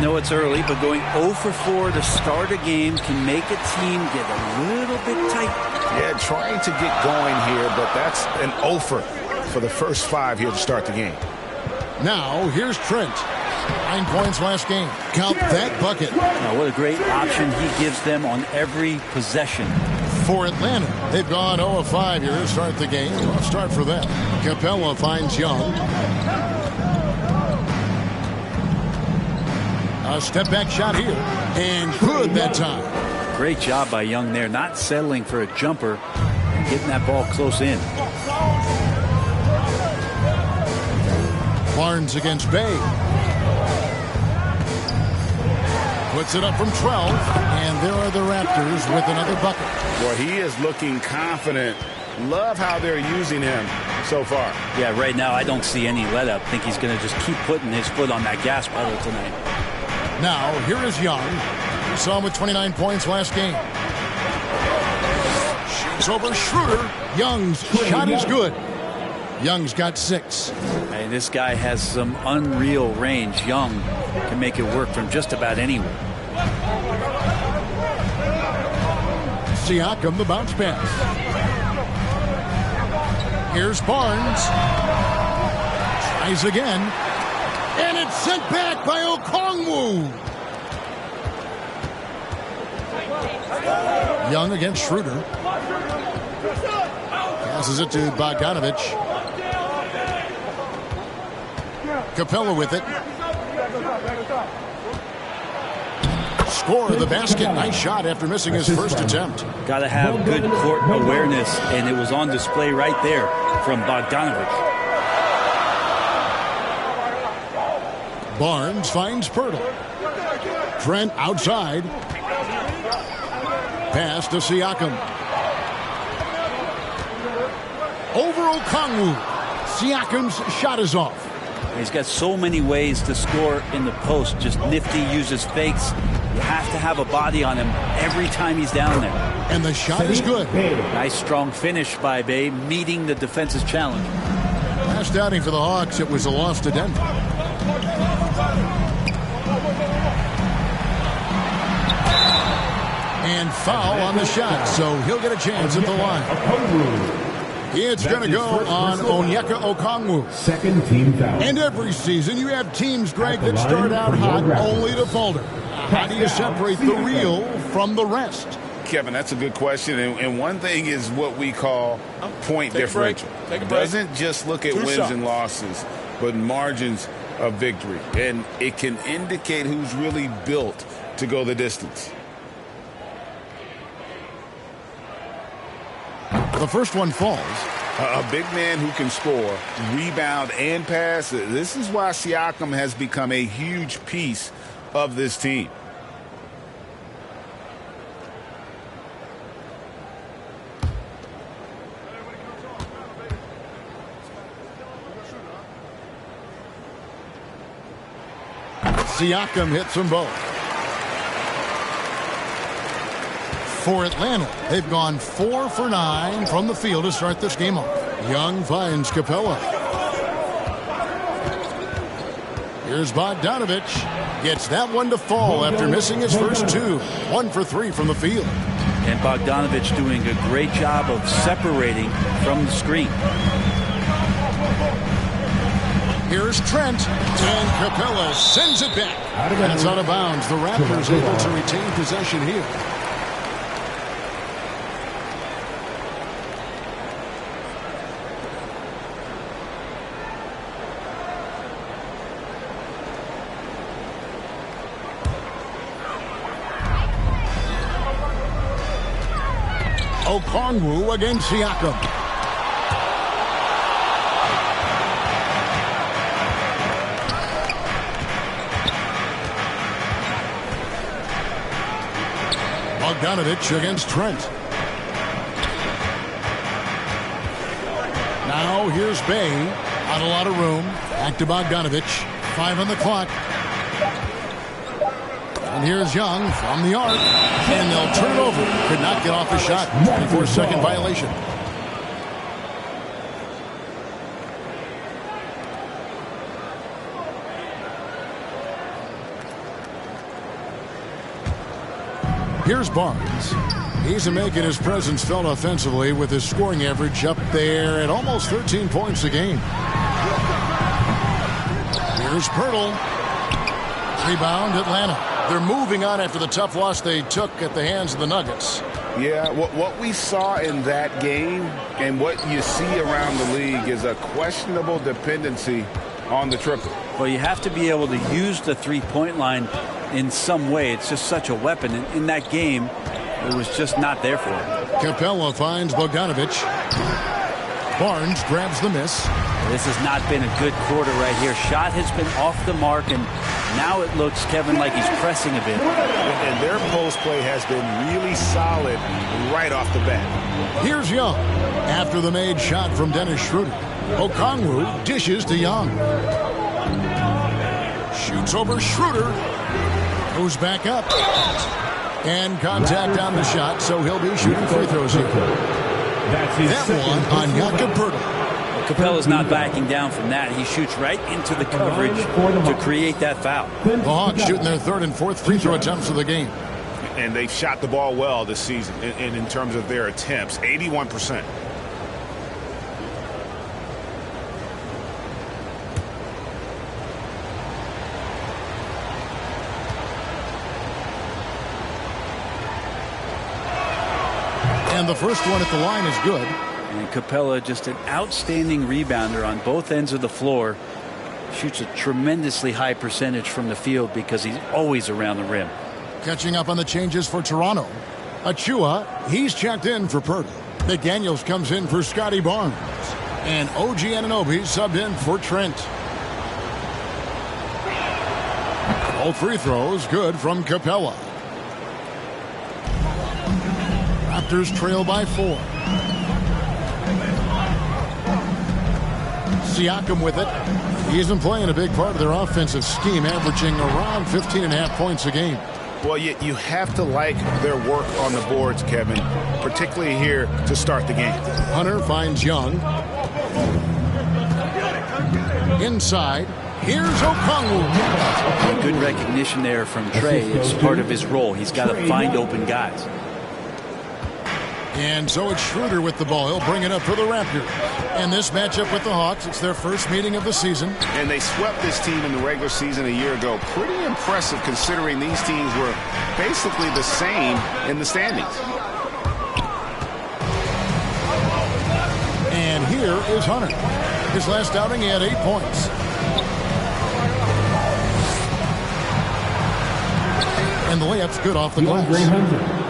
No, it's early, but going 0 for 4 to start a game can make a team get a little bit tight. Yeah, trying to get going here, but that's an 0 for the first 5 here to start the game. Now, here's Trent. 9 points last game. Count that bucket. Now, what a great option he gives them on every possession. For Atlanta, they've gone 0 of 5 here to start the game. Rough start for them. Capella finds Young. A step-back shot here. And good that time. Great job by Young there, not settling for a jumper and getting that ball close in. Barnes against Bay. Puts it up from 12, and there are the Raptors with another bucket. Well, he is looking confident. Love how they're using him so far. Yeah, right now I don't see any let-up. Think he's going to just keep putting his foot on that gas pedal tonight. Now, here is Young. We saw him with 29 points last game. Shoots over Schroeder. Young's shot is good. Young's got 6. Hey, this guy has some unreal range. Young can make it work from just about anywhere. Siakam, the bounce pass. Here's Barnes. Tries again. And it's sent back by Okongwu. Young against Schroeder. Passes it to Bogdanovich. Capella with it. Score the basket. Nice shot after missing his first attempt. Got to have good court awareness, and it was on display right there from Bogdanovich. Barnes finds Pirtle. Trent outside. Pass to Siakam. Over Okongwu. Siakam's shot is off. He's got so many ways to score in the post. Just nifty, uses fakes. You have to have a body on him every time he's down there. And the shot is good. Nice strong finish by Bay, meeting the defense's challenge. Last outing for the Hawks, it was a loss to Denver. And foul on the shot, so he'll get a chance at the line. It's going to go on Onyeka Okongwu. Second team foul. And every season you have teams, Greg, that start out hot only to falter. How do you separate the real from the rest? Kevin, that's a good question. And one thing is what we call point differential. Doesn't just look at wins and losses, but margins of victory. And it can indicate who's really built to go the distance. The first one falls. A big man who can score, rebound, and pass. This is why Siakam has become a huge piece of this team. Siakam hits them both. For Atlanta, they've gone 4 for 9 from the field to start this game off. Young finds Capella. Here's Bogdanovich. Gets that one to fall after missing his first 2. 1 for 3 from the field. And Bogdanovich doing a great job of separating from the screen. Here's Trent. And Capella sends it back. And it's out of bounds. The Raptors able to retain possession here. Okongwu against Siakam. Bogdanovich against Trent. Now here's Bay. Not a lot of room. Back to Bogdanovich. 5 on the clock. And here's Young from the arc. And they'll turn it over. Could not get off the shot. 24-second violation. Here's Barnes. He's making his presence felt offensively with his scoring average up there at almost 13 points a game. Here's Pirtle. Rebound, Atlanta. They're moving on after the tough loss they took at the hands of the Nuggets. Yeah, what we saw in that game and what you see around the league is a questionable dependency on the triple. Well, you have to be able to use the three-point line in some way. It's just such a weapon. In that game, it was just not there for him. Capella finds Bogdanovic. Barnes grabs the miss. This has not been a good quarter right here. Shot has been off the mark, and now it looks, Kevin, like he's pressing a bit. And their post play has been really solid right off the bat. Here's Young. After the made shot from Dennis Schroeder, Okongwu dishes to Young. Shoots over Schroeder. Goes back up. And contact on the shot, so he'll be shooting free throws here. That one on Jakob Poeltl. Capella's not backing down from that. He shoots right into the coverage to create that foul. The Hawks shooting their third and fourth free throw attempts of the game. And they've shot the ball well this season in terms of their attempts, 81%. And the first one at the line is good. And Capella, just an outstanding rebounder on both ends of the floor. Shoots a tremendously high percentage from the field because he's always around the rim. Catching up on the changes for Toronto. Achua, he's checked in for Poeltl. McDaniels comes in for Scotty Barnes. And OG Anunoby subbed in for Trent. All free throws good from Capella. Raptors trail by 4. Siakam with it. He isn't playing a big part of their offensive scheme, averaging around 15.5 points a game. Well, you have to like their work on the boards, Kevin, particularly here to start the game. Hunter finds Young. Inside. Here's Okongwu. Good recognition there from Trey. It's part of his role. He's got to find open guys. And so it's Schroeder with the ball. He'll bring it up for the Raptors. And this matchup with the Hawks, it's their first meeting of the season. And they swept this team in the regular season a year ago. Pretty impressive considering these teams were basically the same in the standings. And here is Hunter. His last outing, he had 8 points. And the layup's good off the glass.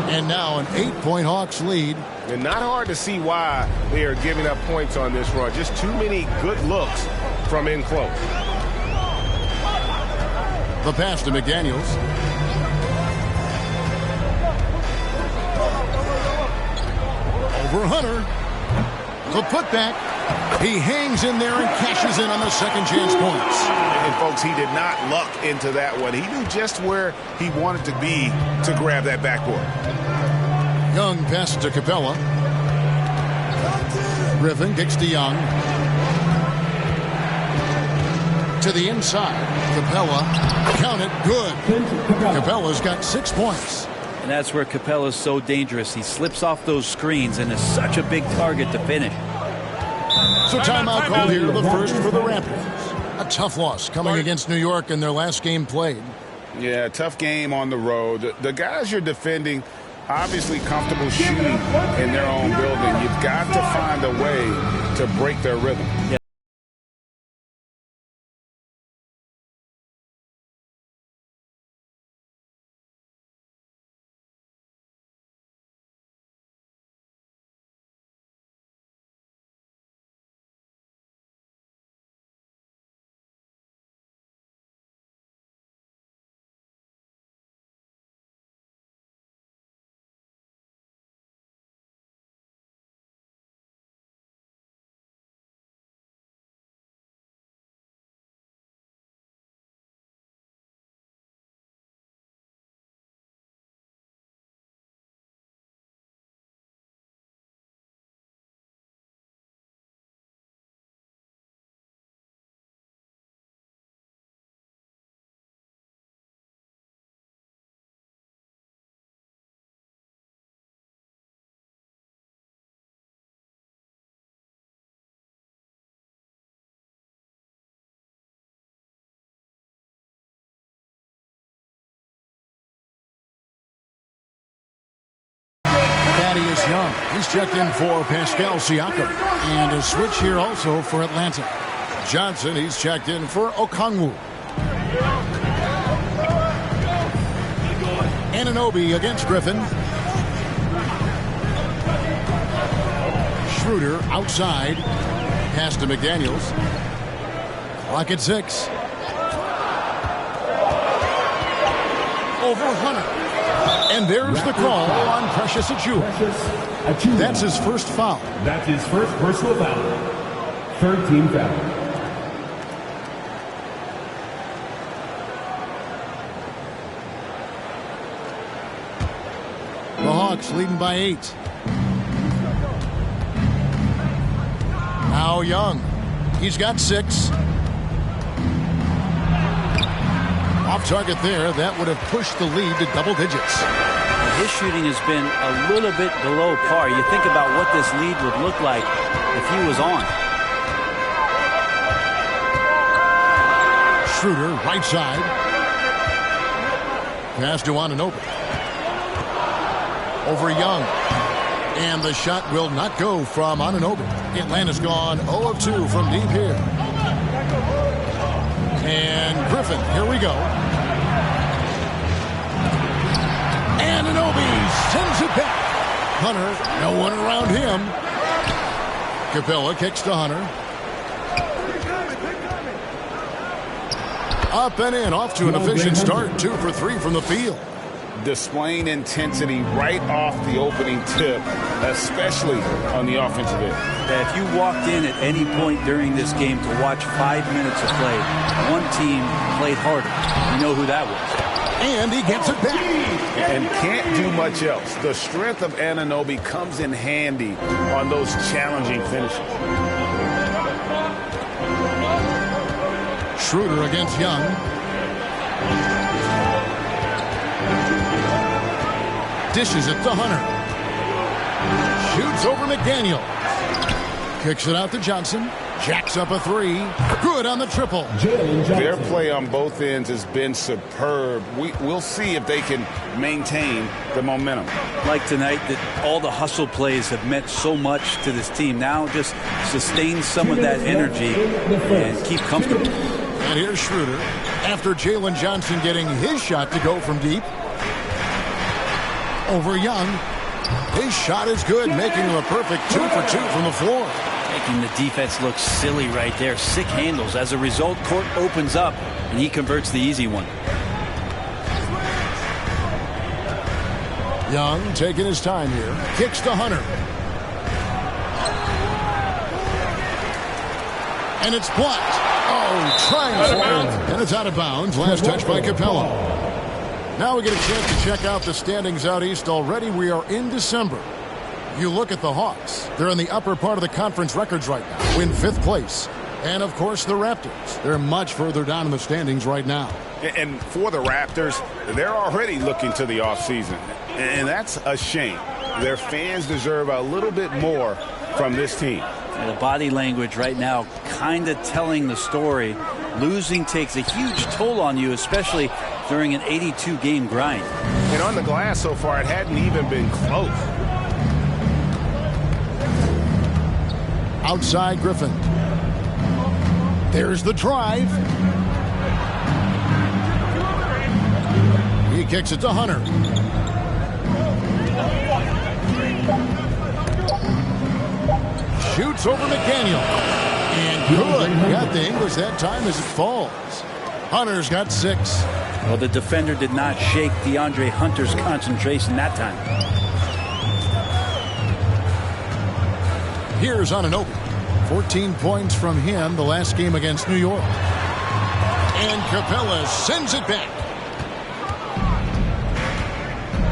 And now an 8-point Hawks lead. And not hard to see why they are giving up points on this run. Just too many good looks from in close. The pass to McDaniels. Over Hunter. The putback. He hangs in there and cashes in on the second chance points. And folks, he did not luck into that one. He knew just where he wanted to be to grab that backboard. Young passes to Capella. Griffin kicks to Young. To the inside. Capella. Count it. Good. Capella's got 6 points. And that's where Capella's so dangerous. He slips off those screens and is such a big target to finish. So timeout called here, the first for the Raptors. A tough loss coming against New York in their last game played. Yeah, tough game on the road. The guys you're defending, obviously comfortable shooting in their own building. You've got to find a way to break their rhythm. Yeah. against Young. He's checked in for Pascal Siakam. And a switch here also for Atlanta. Johnson, he's checked in for Okongwu. Anunoby against Griffin. Schroeder outside. Pass to McDaniels. Clock at 6. Over Hunter. And there's the call on Precious Achiuwa. That's his first foul. That's his first personal foul. Third team foul. The Hawks leading by 8. Now Young. He's got 6. Off target there. That would have pushed the lead to double digits. His shooting has been a little bit below par. You think about what this lead would look like if he was on. Schroeder, right side. Pass to Anunoby. Over Young. And the shot will not go from Anunoby. Atlanta's gone 0 of 2 from deep here. And Griffin, here we go. Anunoby sends it back. Hunter, no one around him. Capella kicks to Hunter. Up and in, off to an efficient start. 2 for 3 from the field. Displaying intensity right off the opening tip, especially on the offensive end. If you walked in at any point during this game to watch 5 minutes of play, one team played harder. You know who that was. And he gets it back. And can't do much else. The strength of Anunoby comes in handy on those challenging finishes. Schroeder against Young. Dishes it to Hunter. Shoots over McDaniel. Kicks it out to Johnson. Jacks up a 3. Good on the triple. Their play on both ends has been superb. We'll see if they can maintain the momentum. Like tonight, that all the hustle plays have meant so much to this team. Now just sustain some of that energy and keep comfortable. And here's Schroeder. After Jalen Johnson getting his shot to go from deep. Over Young. His shot is good, making him a perfect 2 for 2 from the floor. Making the defense look silly right there. Sick handles. As a result, court opens up, and he converts the easy one. Young taking his time here. Kicks to Hunter. And it's blocked. Oh, trying for it. And it's out of bounds. Last touch by Capella. Now we get a chance to check out the standings out east already. We are in December. You look at the Hawks. They're in the upper part of the conference records right now, in 5th place. And, of course, the Raptors. They're much further down in the standings right now. And for the Raptors, they're already looking to the offseason. And that's a shame. Their fans deserve a little bit more from this team. And the body language right now kind of telling the story. Losing takes a huge toll on you, especially during an 82-game grind. And on the glass so far, it hadn't even been close. Outside Griffin. There's the drive. He kicks it to Hunter. Shoots over McDaniel. And good. Got the English that time as it falls. Hunter's got 6. Well, the defender did not shake DeAndre Hunter's concentration that time. Here's Anunoby. 14 points from him the last game against New York. And Capella sends it back.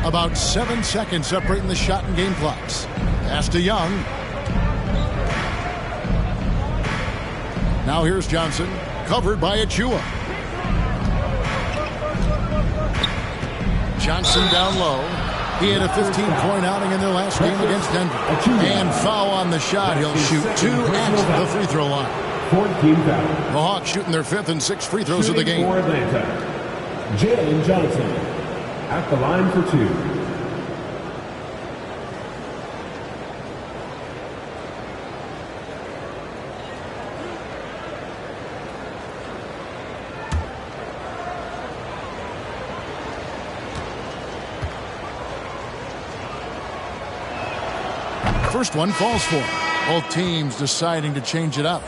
About 7 seconds separating the shot and game clocks. Pass to Young. Now here's Johnson. Covered by Achiuwa. Johnson down low. He had a 15-point outing in their last game against Denver. And foul on the shot. He'll shoot 2 at the free throw line. 14 foul. The Hawks shooting their 5th and 6th free throws of the game. For Atlanta, Jalen Johnson at the line for 2. first one falls for him. Both teams deciding to change it up.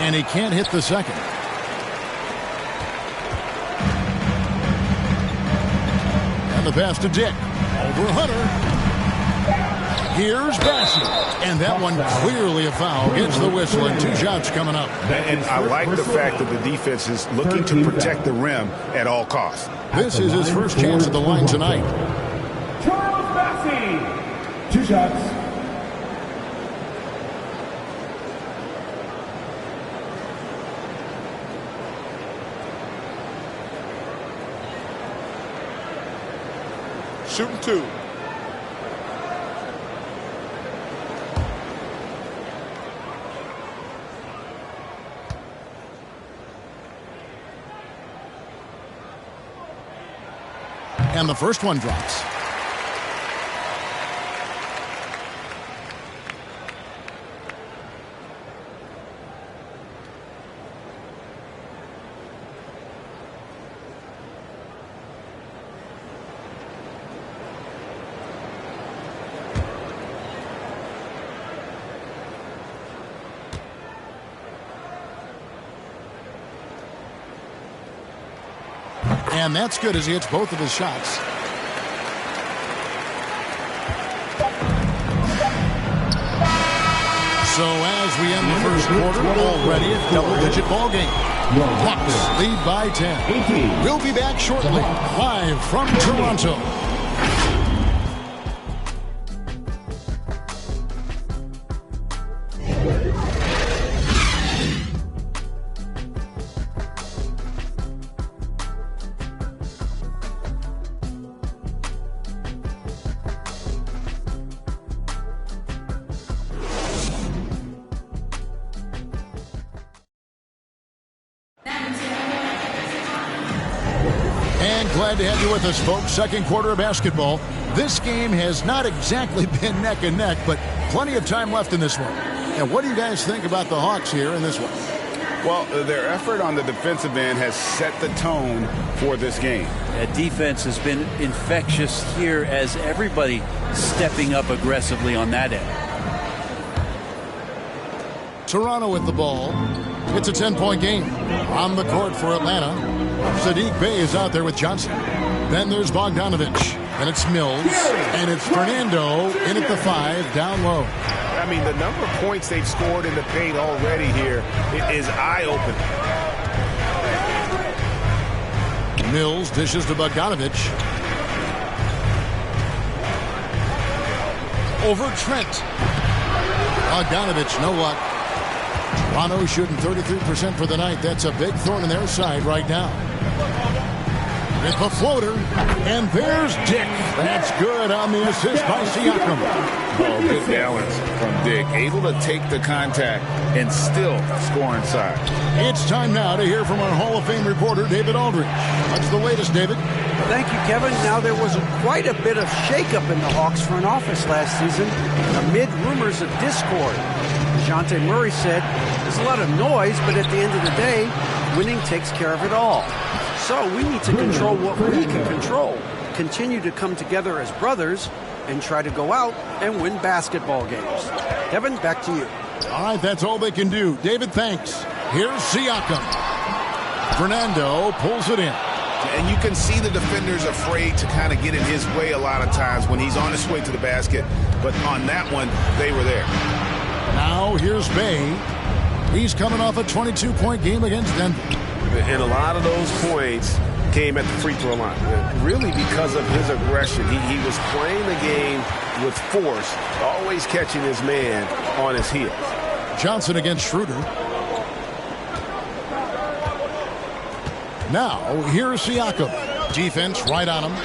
And he can't hit the second. And the pass to Dick. Over Hunter. Here's Bassett. And that one clearly a foul. Gets the whistle and 2 shots coming up. And I like the fact that the defense is looking to protect the rim at all costs. This is his first chance at the line tonight. Charles Bassey. 2 shots. Shooting 2. And the first one drops. And that's good as he hits both of his shots. So as we end the first quarter, already a double-digit ball game. Hawks lead by 10. We'll be back shortly, live from Toronto. Glad to have you with us, folks. Second quarter of basketball. This game has not exactly been neck and neck, but plenty of time left in this one. And what do you guys think about the Hawks here in this one? Well, their effort on the defensive end has set the tone for this game. Defense has been infectious here as everybody stepping up aggressively on that end. Toronto with the ball. It's a 10-point game. On the court for Atlanta, Saddiq Bey is out there with Johnson. Then there's Bogdanovich. And it's Mills. And it's Fernando in at the 5, down low. I mean, the number of points they've scored in the paint already here is eye-opening. Mills dishes to Bogdanovich. Over Trent. Bogdanovich, no luck. Toronto shooting 33% for the night. That's a big thorn in their side right now. With the floater, and there's Dick. That's good on the assist by Siakam. Oh, good balance from Dick. Able to take the contact and still score inside. It's time now to hear from our Hall of Fame reporter, David Aldridge. What's the latest, David? Thank you, Kevin. Now, there was quite a bit of shakeup in the Hawks front office last season amid rumors of discord. DeJounte Murray said, there's a lot of noise, but at the end of the day, winning takes care of it all. So we need to control what we can control, continue to come together as brothers, and try to go out and win basketball games. Kevin, back to you. All right, that's all they can do. David, thanks. Here's Siakam. Fernando pulls it in. And you can see the defenders afraid to kind of get in his way a lot of times when he's on his way to the basket. But on that one, they were there. Now here's Bey. He's coming off a 22-point game against Denver. And a lot of those points came at the free throw line. Really because of his aggression. He was playing the game with force, always catching his man on his heels. Johnson against Schroeder. Now, here's Siakam. Defense right on him.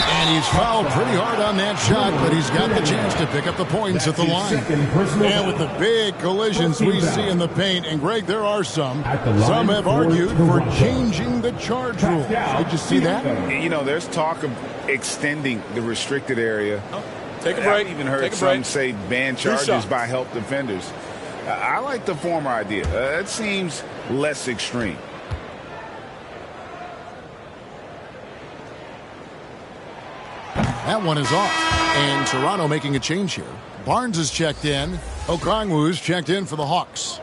And he's fouled pretty hard on that shot, but he's got the chance to pick up the points at the line. And with the big collisions we see in the paint, and Greg, there are some have argued for changing the charge rule. Did you see that? You know, there's talk of extending the restricted area. Take a break. I've even heard some say ban charges by help defenders. I like the former idea. It seems less extreme. That one is off. And Toronto making a change here. Barnes is checked in. Okongwu's checked in for the Hawks.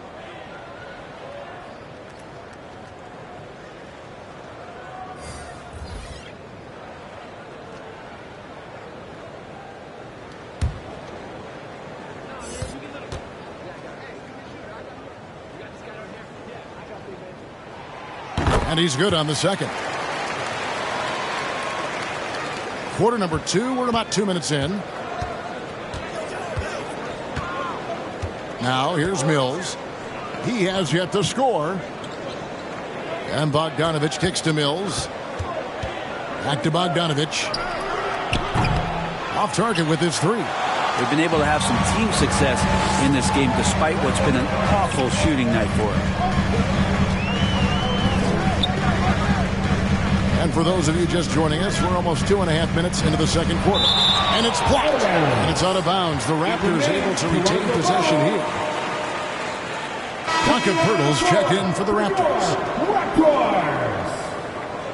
And he's good on the second. Quarter number 2. We're about 2 minutes in. Now here's Mills. He has yet to score. And Bogdanovich kicks to Mills. Back to Bogdanovich. Off target with his 3. They've been able to have some team success in this game despite what's been an awful shooting night for them. And for those of you just joining us, we're almost 2.5 minutes into the second quarter. And it's blocked. And it's out of bounds. The Raptors able to retain possession here. Jakob Poeltl's checked in for the Raptors.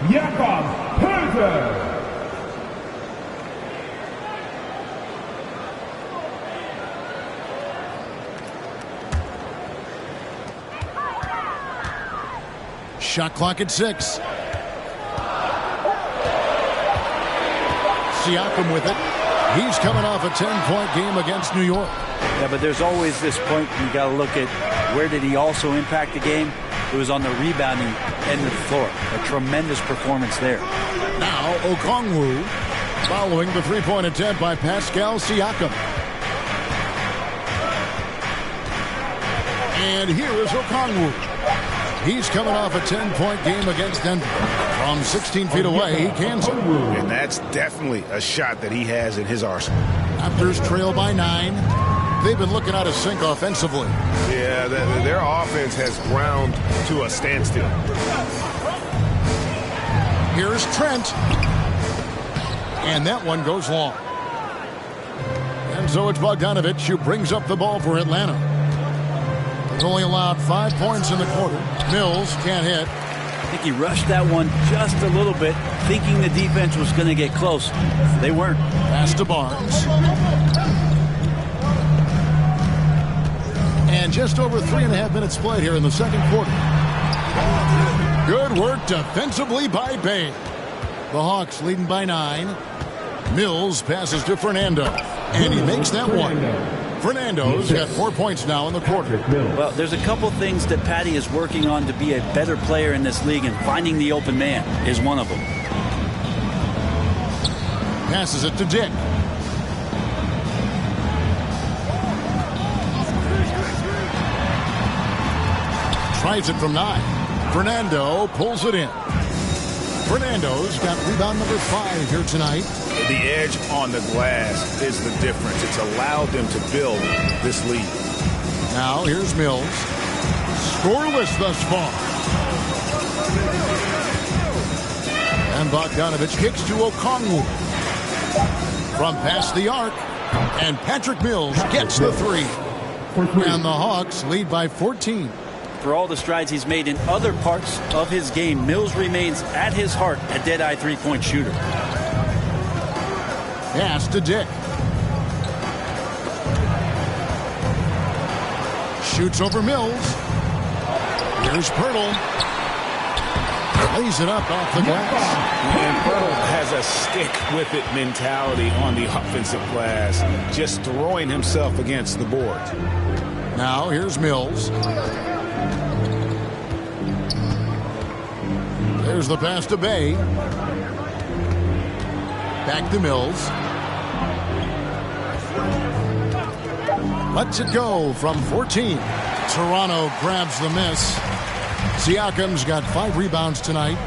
Jakob Poeltl. Shot clock at 6. Siakam with it. He's coming off a 10-point game against New York. Yeah, but there's always this point you got to look at where did he also impact the game? It was on the rebounding end of the floor. A tremendous performance there. Now Okongwu following the three-point attempt by Pascal Siakam. And here is Okongwu. He's coming off a 10-point game against Denver. From 16 feet away, he cans it. And that's definitely a shot that he has in his arsenal. Raptors trail by 9. They've been looking out of sync offensively. Yeah, their offense has ground to a standstill. Here's Trent. And that one goes long. And so it's Bogdanovich who brings up the ball for Atlanta. He's only allowed 5 points in the quarter. Mills can't hit. I think he rushed that one just a little bit, thinking the defense was going to get close. They weren't. Pass to Barnes. And just over 3.5 minutes played here in the second quarter. Good work defensively by Bay. The Hawks leading by 9. Mills passes to Fernando. And he makes that one. Fernando's got 4 points now in the quarter. Well, there's a couple things that Patty is working on to be a better player in this league, and finding the open man is one of them. Passes it to Dick. Tries it from 9. Fernando pulls it in. Fernando's got rebound number 5 here tonight. The edge on the glass is the difference. It's allowed them to build this lead. Now here's Mills. Scoreless thus far. And Bogdanovich kicks to Okongwu. From past the arc. And Patrick Mills gets the 3. And the Hawks lead by 14. For all the strides he's made in other parts of his game, Mills remains at his heart a dead-eye three-point shooter. Pass to Dick. Shoots over Mills. Here's Poeltl. Lays it up off the glass. And Poeltl has a stick-with-it mentality on the offensive glass, just throwing himself against the board. Now here's Mills. There's the pass to Bay. Back to Mills. Lets it go from 14. Toronto grabs the miss. Siakam's got 5 rebounds tonight.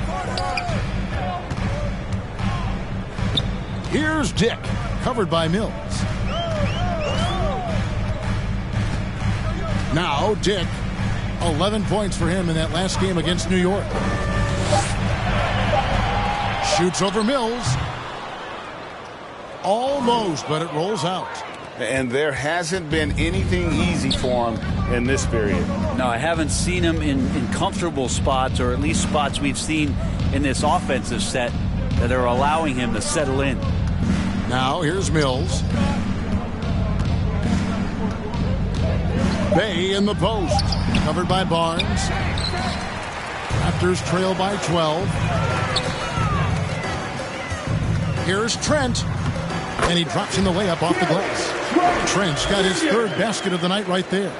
Here's Dick, covered by Mills. Now Dick, 11 points for him in that last game against New York. Shoots over Mills. Almost, but it rolls out. And there hasn't been anything easy for him in this period. No, I haven't seen him in comfortable spots, or at least spots we've seen in this offensive set that are allowing him to settle in. Now here's Mills. Bay in the post, covered by Barnes. Raptors trail by 12. Here's Trent, and he drops in the layup off the glass. Trent's got his third basket of the night right there.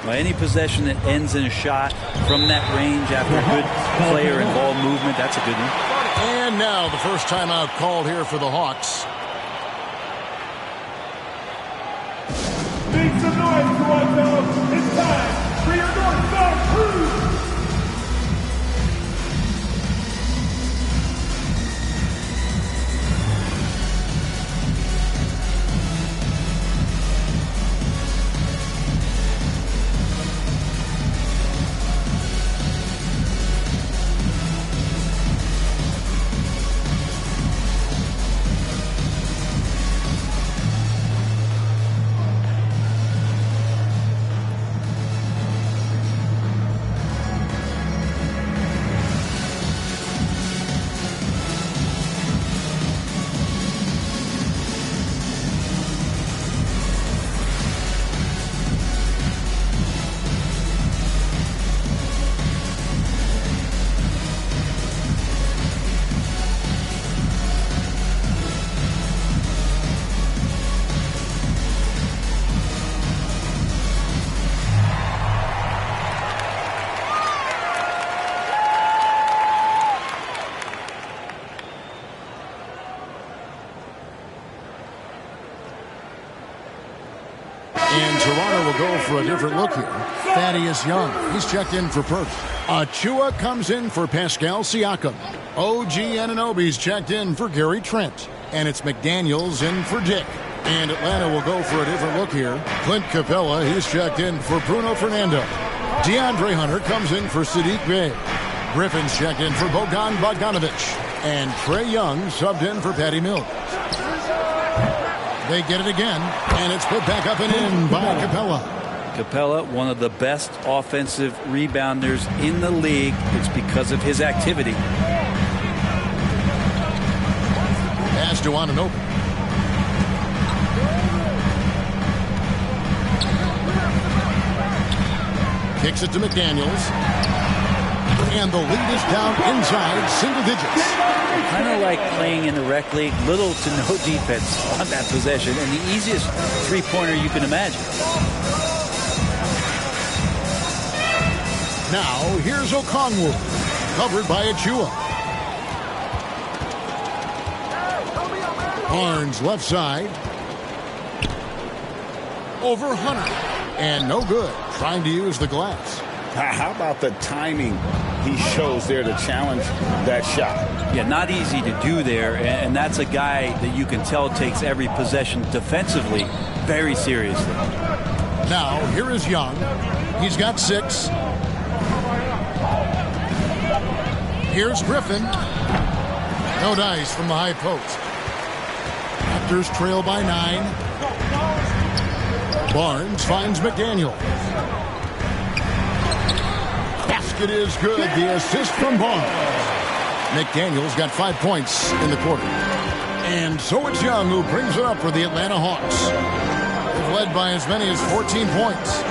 Well, any possession that ends in a shot from that range after a good player and ball movement, that's a good one. And now the first timeout called here for the Hawks. Make some noise, Toronto. It's time for your North Star Crew. And Toronto will go for a different look here. Thaddeus Young, he's checked in for Perth. Achua comes in for Pascal Siakam. OG Anunoby's checked in for Gary Trent. And it's McDaniels in for Dick. And Atlanta will go for a different look here. Clint Capella, he's checked in for Bruno Fernando. DeAndre Hunter comes in for Sadiq Bey. Griffin's checked in for Bogdan Bogdanovic. And Trae Young subbed in for Patty Mills. They get it again, and it's put back up and in by Capella. Capella, one of the best offensive rebounders in the league. It's because of his activity. Pass to Anunoby. Kicks it to McDaniels. And the lead is down inside single digits. Kind of like playing in the rec league, little to no defense on that possession, and the easiest three-pointer you can imagine. Now, here's Okongwu, covered by Achua. Barnes left side. Over Hunter. And no good, trying to use the glass. How about the timing he shows there to challenge that shot? Yeah, not easy to do there, and that's a guy that you can tell takes every possession defensively very seriously. Now, here is Young. He's got 6. Here's Griffin. No dice from the high post. Raptors trail by 9. Barnes finds McDaniel. Basket is good. The assist from Barnes. McDaniel's got 5 points in the quarter. And so it's Young who brings it up for the Atlanta Hawks. They've led by as many as 14 points.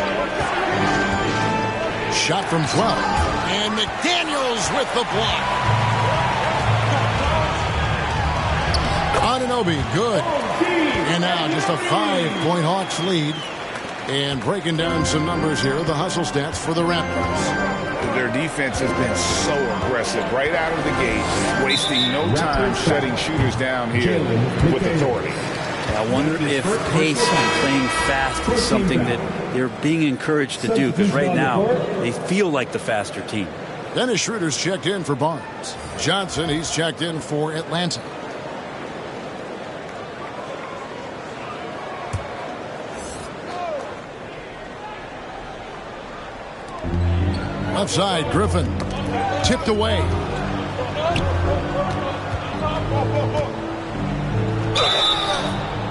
Shot from 12. And McDaniel's with the block. Anunoby, good. And now just a 5-point Hawks lead. And breaking down some numbers here, the hustle stats for the Raptors. Their defense has been so aggressive right out of the gate, wasting no time shutting shooters down here with authority. I wonder if pace and playing fast is something that they're being encouraged to do, because right now they feel like the faster team. Dennis Schroeder's checked in for Barnes. Johnson, he's checked in for Atlanta. left side, Griffin. Tipped away.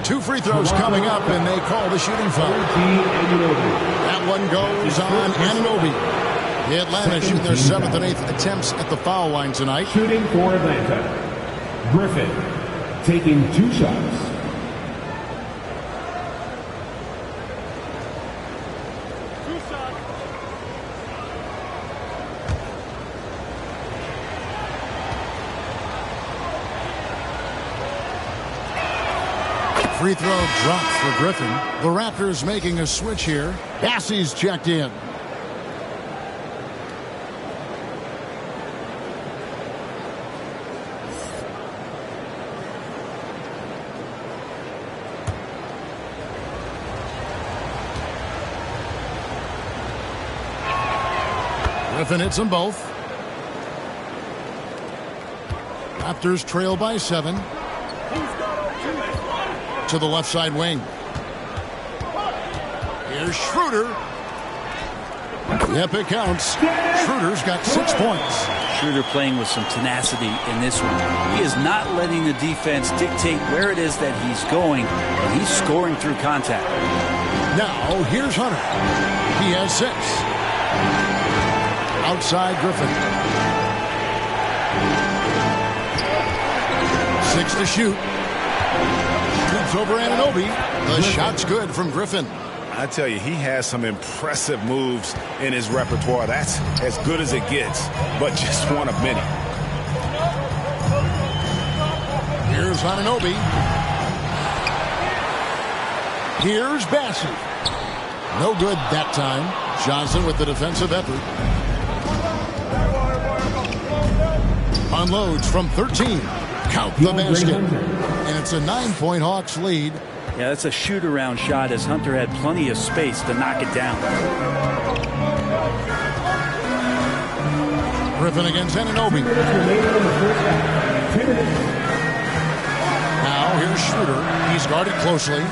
Two free throws coming up, and they call the shooting foul. That one goes on Anunoby. The Atlanta shooting their 7th and 8th attempts at the foul line tonight. Shooting for Atlanta. Griffin taking 2 shots. Free throw dropped for Griffin. The Raptors making a switch here. Bassey's checked in. Griffin hits them both. Raptors trail by 7. To the left side wing. Here's Schroeder. Yep, it counts. Schroeder's got 6 points. Schroeder playing with some tenacity in this one. He is not letting the defense dictate where it is that he's going, and he's scoring through contact. Now, here's Hunter. He has 6. Outside Griffin. 6 to shoot. Shoots over Anunoby. The shot's good from Griffin. I tell you, he has some impressive moves in his repertoire. That's as good as it gets, but just one of many. Here's Anunoby. Here's Bassey. No good that time. Johnson with the defensive effort. Unloads from 13. Count the basket. And it's a 9-point Hawks lead. Yeah, that's a shoot-around shot as Hunter had plenty of space to knock it down. Griffin against Anunoby. Now here's Schroeder. He's guarded closely.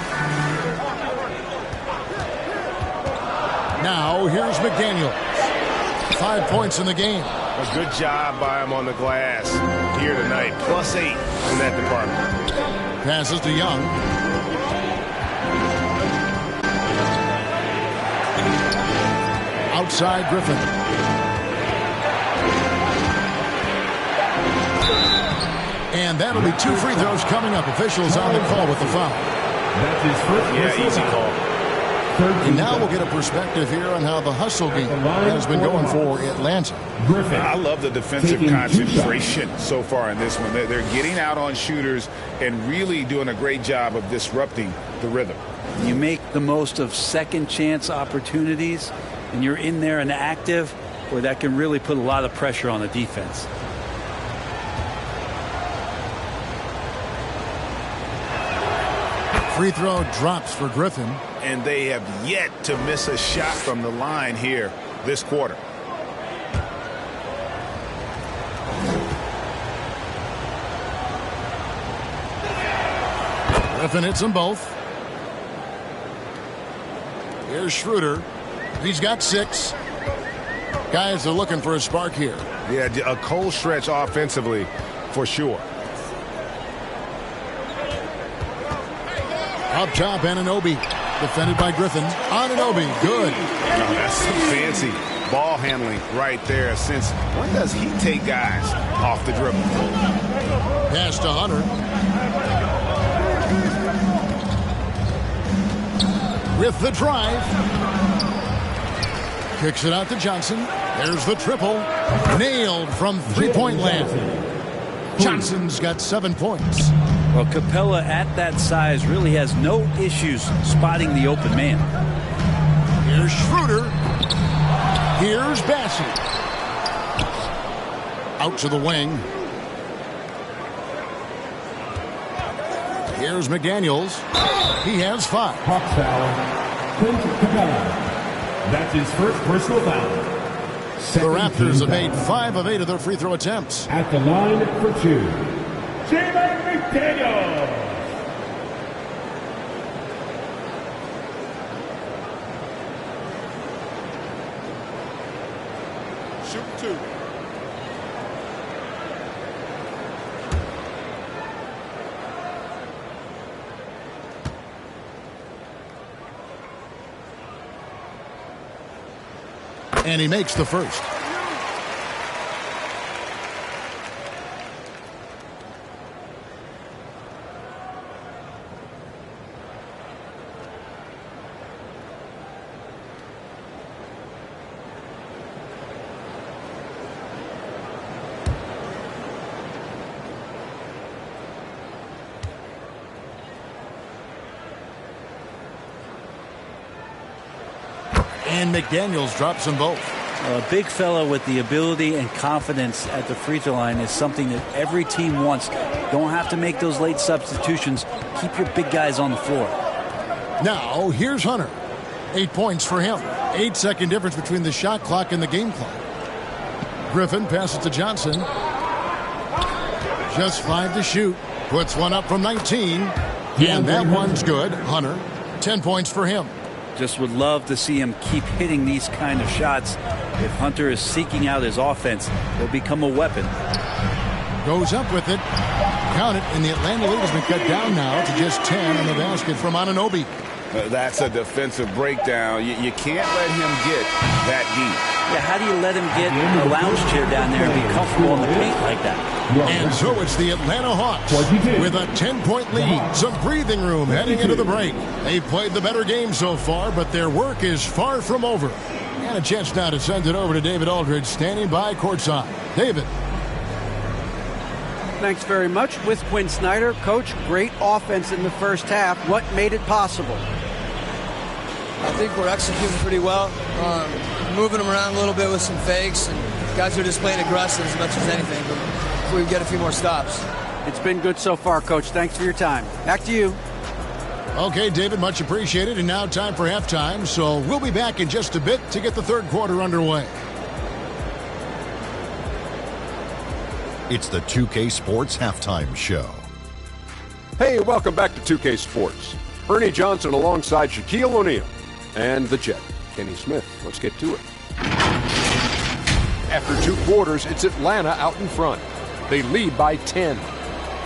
Now here's McDaniels. 5 points in the game. A good job by him on the glass here tonight. +8 in that department. Passes to Young. Outside Griffin. And that'll be 2 free throws coming up. Officials on the call with the foul. That's his first. Yeah, easy call. And now we'll get a perspective here on how the hustle game has been going for Atlanta. Griffin. I love the defensive concentration so far in this one. They're getting out on shooters and really doing a great job of disrupting the rhythm. You make the most of second chance opportunities, and you're in there and active, boy, that can really put a lot of pressure on the defense. Free throw drops for Griffin. And they have yet to miss a shot from the line here this quarter. Griffin hits them both. Here's Schroeder. He's got 6. Guys are looking for a spark here. Yeah, a cold stretch offensively for sure. Up top, Anunoby. Defended by Griffin. Anunoby, good. Oh, that's some fancy ball handling right there. Since when does he take guys off the dribble? Pass to Hunter. With the drive. Kicks it out to Johnson. There's the triple. Nailed from three-point land. Johnson's got 7 points. Well, Capella at that size really has no issues spotting the open man. Here's Schroeder. Here's Bassey. Out to the wing. Here's McDaniels. He has 5. Hawks foul. Clint Capella. That's his first personal foul. The Raptors have made 5 of 8 of their free throw attempts. At the line for 2. Jalen McDaniels. 2. And he makes the first. And McDaniels drops them both. A big fella with the ability and confidence at the free throw line is something that every team wants. Don't have to make those late substitutions. Keep your big guys on the floor. Now, here's Hunter. 8 points for him. 8-second difference between the shot clock and the game clock. Griffin passes to Johnson. Just 5 to shoot. Puts one up from 19. And that one's good. Hunter, 10 points for him. Just would love to see him keep hitting these kind of shots. If Hunter is seeking out his offense, he'll become a weapon. Goes up with it. Count it, and the Atlanta lead has been cut down now to just 10 on the basket from Anunoby. That's a defensive breakdown. You can't let him get that deep. Yeah, how do you let him get a lounge chair down there and be comfortable in the paint like that? And so it's the Atlanta Hawks with a 10-point lead. Some breathing room heading into the break. They've played the better game so far, but their work is far from over. And a chance now to send it over to David Aldridge, standing by courtside. David. Thanks very much. With Quinn Snyder, Coach, great offense in the first half. What made it possible? I think we're executing pretty well. Moving them around a little bit with some fakes, and guys are just playing aggressive as much as anything. But if we get a few more stops. It's been good so far, Coach. Thanks for your time. Back to you. Okay, David, much appreciated. And now time for halftime. So we'll be back in just a bit to get the third quarter underway. It's the 2K Sports Halftime Show. Hey, welcome back to 2K Sports. Ernie Johnson alongside Shaquille O'Neal and the Jet, Kenny Smith. Let's get to it. After 2 quarters, it's Atlanta out in front. They lead by 10.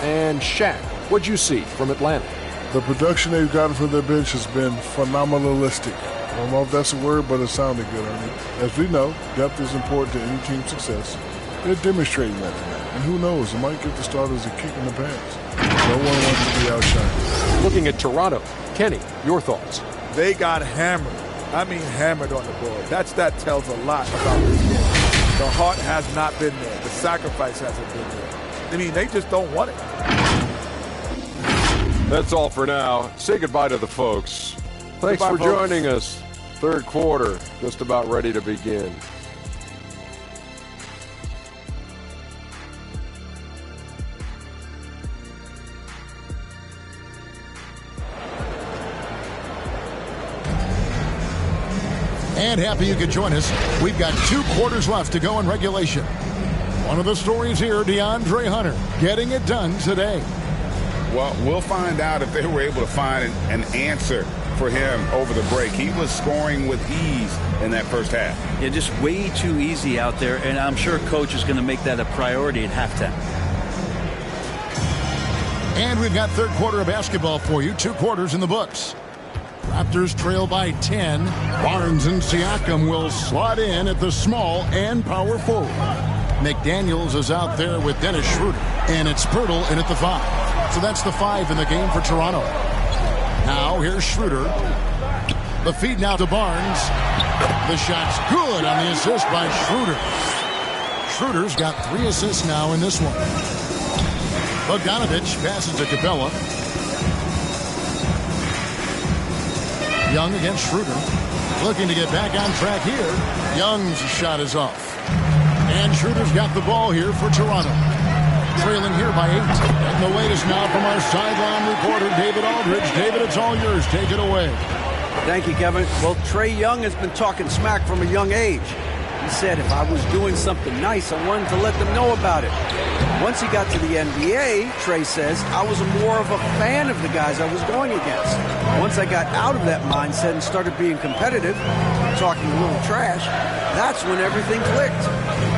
And Shaq, what'd you see from Atlanta? The production they've gotten from their bench has been phenomenalistic. I don't know if that's a word, but it sounded good, Ernie. As we know, depth is important to any team's success. They're demonstrating that tonight. And who knows, it might give the starters a kick in the pants. No one wants to be outshined. Looking at Toronto, Kenny, your thoughts? They got hammered. I mean hammered on the board. That tells a lot about this game. The heart has not been there. The sacrifice hasn't been there. I mean, they just don't want it. That's all for now. Say goodbye to the folks. Thanks for joining us. Third quarter, just about ready to begin. And happy you could join us. We've got 2 quarters left to go in regulation. One of the stories here, DeAndre Hunter getting it done today. Well, we'll find out if they were able to find an answer for him over the break. He was scoring with ease in that first half. Yeah, just way too easy out there, and I'm sure Coach is going to make that a priority at halftime. And we've got third quarter of basketball for you. 2 quarters in the books. Raptors trail by 10. Barnes and Siakam will slot in at the small and power forward. McDaniels is out there with Dennis Schroeder. And it's Pirtle in at the 5. So that's the 5 in the game for Toronto. Now here's Schroeder. The feed now to Barnes. The shot's good on the assist by Schroeder. Schroeder's got 3 assists now in this one. Bogdanovich passes to Capella. Young against Schroeder. Looking to get back on track here. Young's shot is off. And Schroeder's got the ball here for Toronto. Trailing here by 8. And the latest now from our sideline reporter, David Aldridge. David, it's all yours. Take it away. Thank you, Kevin. Well, Trae Young has been talking smack from a young age. He said, if I was doing something nice, I wanted to let them know about it. Once he got to the NBA, Trey says, I was more of a fan of the guys I was going against. Once I got out of that mindset and started being competitive, talking a little trash, that's when everything clicked.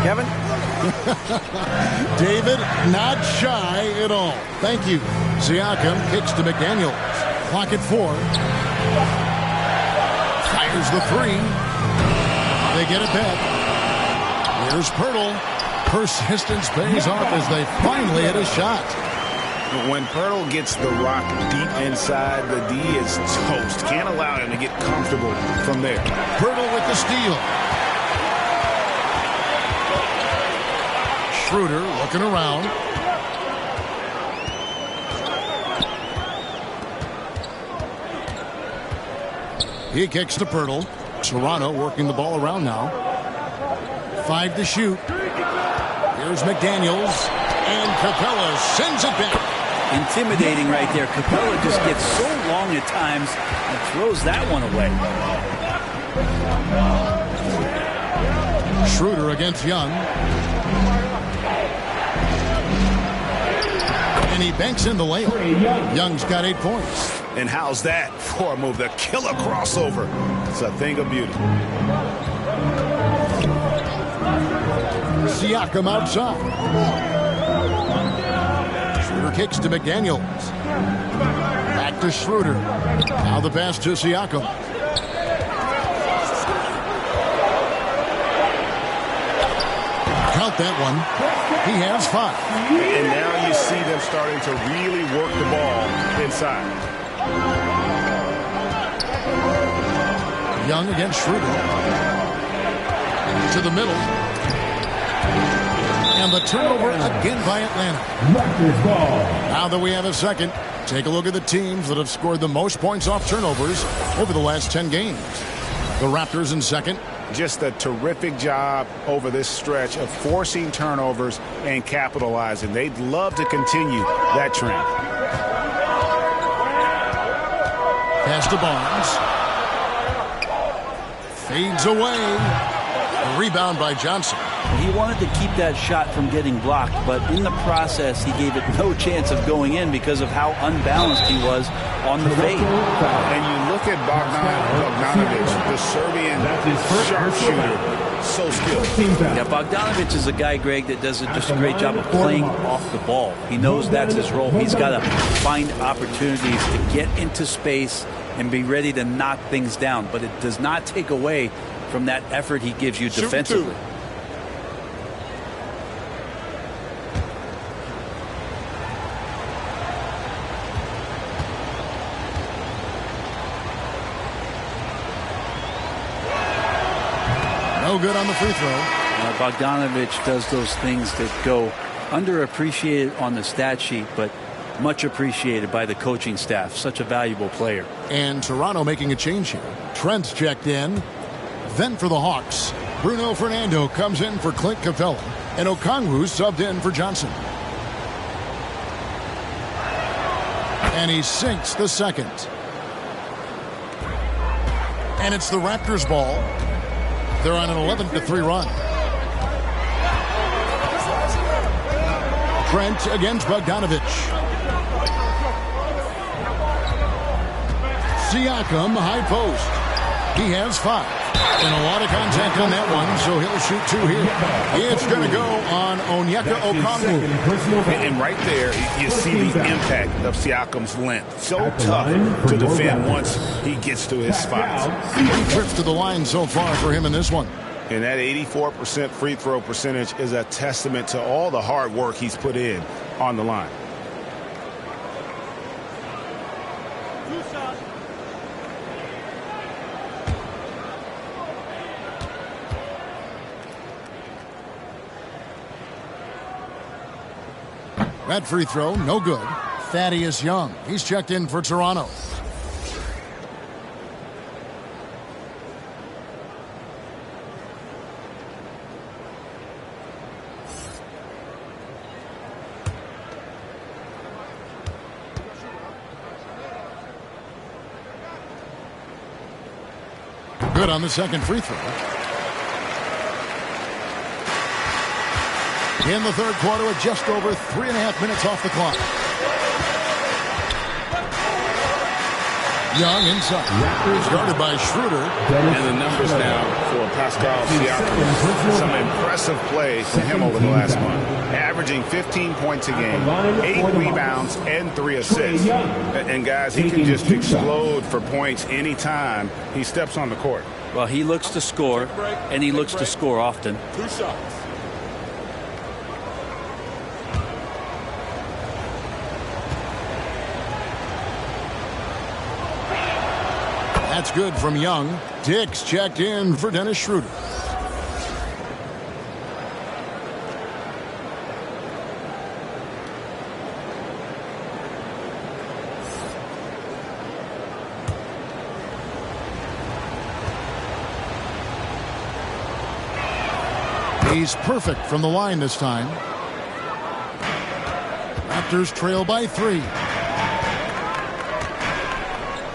Kevin? David, not shy at all. Thank you. Siakam kicks to McDaniels. Clock at 4. Fires the 3. They get it back. Here's Pirtle. Persistence pays off as they finally hit a shot. When Pirtle gets the rock deep inside, the D is toast. Can't allow him to get comfortable from there. Pirtle with the steal. Schroeder looking around. He kicks to Pirtle. Toronto working the ball around now. 5 to shoot. Here's McDaniels. And Capella sends it back. Intimidating right there. Capella just gets so long at times and throws that one away. Schroeder against Young. And he banks in the layup. Young's got 8 points. And how's that for a move? The killer crossover. It's a thing of beauty. Siakam outside. Schroeder kicks to McDaniels. Back to Schroeder. Now the pass to Siakam. Count that one. He has 5. And now you see them starting to really work the ball inside. Young against Schroeder. To the middle. And the turnover again by Atlanta. Now that we have a second, take a look at the teams that have scored the most points off turnovers over the last 10 games. The Raptors in second. Just a terrific job over this stretch of forcing turnovers and capitalizing. They'd love to continue that trend. Pass to Barnes. Fades away. A rebound by Johnson. He wanted to keep that shot from getting blocked, but in the process, he gave it no chance of going in because of how unbalanced he was on the fade. And you look at Bogdanovic, the Serbian sharpshooter, so skilled. Yeah, Bogdanovic is a guy, Greg, that does just a great job of playing off the ball. He knows that's his role. He's got to find opportunities to get into space and be ready to knock things down, but it does not take away from that effort he gives you defensively. No good on the free throw. Bogdanovic does those things that go underappreciated on the stat sheet, but much appreciated by the coaching staff. Such a valuable player. And Toronto making a change here. Trent's checked in. Then for the Hawks, Bruno Fernando comes in for Clint Capella, and Okongwu subbed in for Johnson. And he sinks the second. And it's the Raptors ball. They're on an 11-3 run. Trent against Bogdanovic. Siakam, high post. He has 5. And a lot of contact on that one, so he'll shoot 2 here. It's going to go on Onyeka Okongwu. And right there, you see the impact of Siakam's length. So tough to defend once he gets to his spots. 3 trips to the line so far for him in this one. And that 84% free throw percentage is a testament to all the hard work he's put in on the line. That free throw, no good. Thaddeus Young, he's checked in for Toronto. Good on the second free throw. in the third quarter with just over 3.5 minutes off the clock. Young inside. Started by Schroeder. And the numbers now for Pascal Siakam. Some impressive play from him over the last month. Averaging 15 points a game, 8 rebounds, and 3 assists. And guys, he can just explode for points anytime he steps on the court. Well, he looks to score, and he looks to score often. 2 shots. That's good from Young. Dick's checked in for Dennis Schroeder. He's perfect from the line this time. Raptors trail by 3.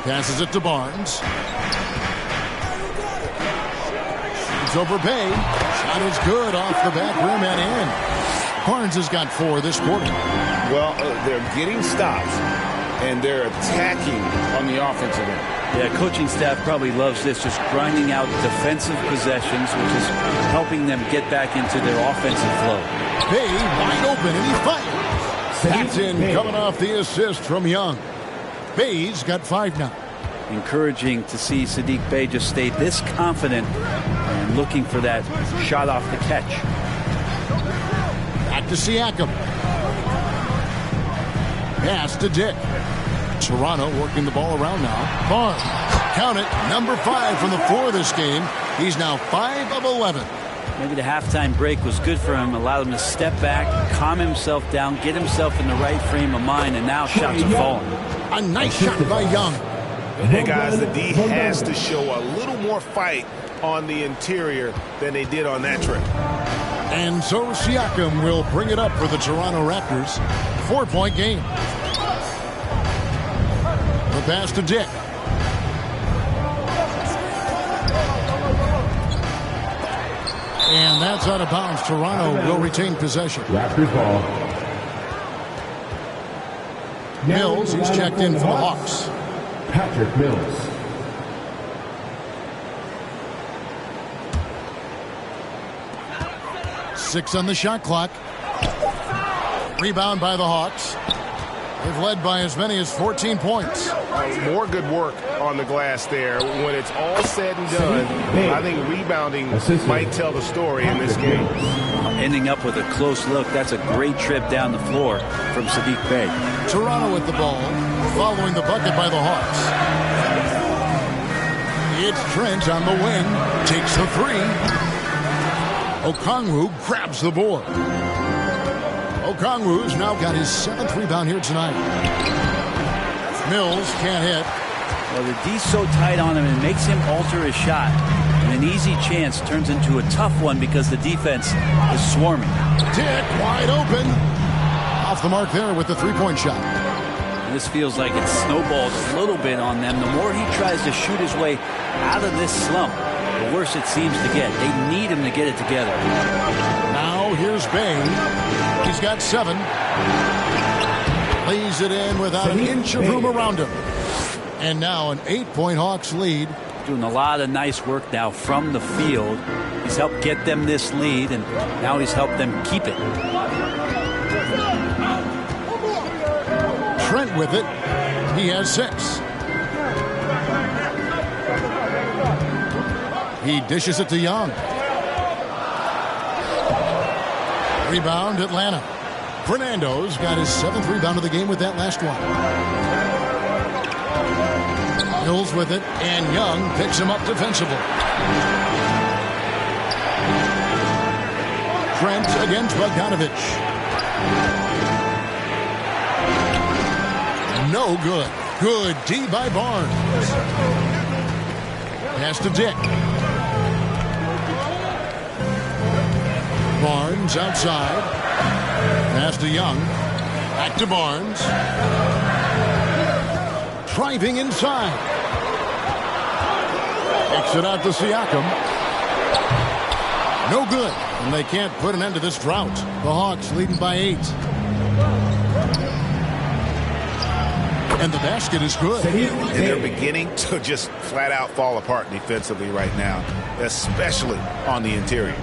Passes it to Barnes. It's over Bay. Shot is good off the back rim and in. Barnes has got 4 this quarter. Well, they're getting stops, and they're attacking on the offensive end. Yeah, coaching staff probably loves this, just grinding out defensive possessions, which is helping them get back into their offensive flow. Bay wide open, and he fires. That's in, coming off the assist from Young. Bay's got 5 now. Encouraging to see Saddiq Bey just stay this confident and looking for that shot off the catch. Back to Siakam. Pass to Dick. Toronto working the ball around now. Barnes, count it, number 5 from the floor this game. He's now 5 of 11. Maybe the halftime break was good for him, allowed him to step back, calm himself down, get himself in the right frame of mind, and now shots are falling. A nice shot by Young. And guys, the D has to show a little more fight on the interior than they did on that trip. And so Siakam will bring it up for the Toronto Raptors. 4-point game. The pass to Dick. And that's out of bounds. Toronto will retain possession. Raptors ball. Mills, he's checked in for the Hawks. Patrick Mills. Six on the shot clock. Rebound by the Hawks. They've led by as many as 14 points. More good work on the glass there. When it's all said and done, I think rebounding might tell the story in this game. Ending up with a close look. That's a great trip down the floor from Saddiq Bey. Toronto with the ball, following the bucket by the Hawks. It's Trent on the wing. Takes the 3. Okongwu grabs the board. Okongwu's now got his 7th rebound here tonight. Mills can't hit. Well, the D's so tight on him, and it makes him alter his shot. And an easy chance turns into a tough one because the defense is swarming. Dick wide open. Off the mark there with the 3-point shot. And this feels like it snowballed a little bit on them. The more he tries to shoot his way out of this slump, the worse it seems to get. They need him to get it together. Now here's Bain. He's got 7. Lays it in without an inch of room around him. And now an 8-point Hawks lead. Doing a lot of nice work now from the field. He's helped get them this lead, and now he's helped them keep it. Trent with it. He has 6. He dishes it to Young. Rebound, Atlanta. Fernando's got his 7th rebound of the game with that last one. Mills with it, and Young picks him up defensively. Trent against Bogdanovic. No good. Good D by Barnes. Pass to Dick. Barnes outside. Pass to Young. Back to Barnes. Driving inside. Kicks it out to Siakam. No good. And they can't put an end to this drought. The Hawks leading by 8. And the basket is good. And they're beginning to just flat out fall apart defensively right now, especially on the interior.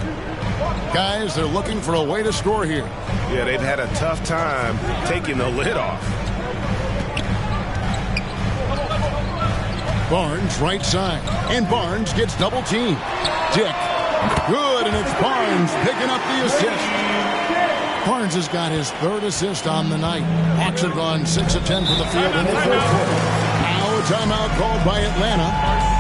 Guys, they're looking for a way to score here. Yeah, they've had a tough time taking the lid off. Barnes right side. And Barnes gets double teamed. Dick. Good, and it's Barnes picking up the assist. Barnes has got his 3rd assist on the night. Hawks have gone 6 of 10 from the field in the 3rd quarter. Now a timeout called by Atlanta.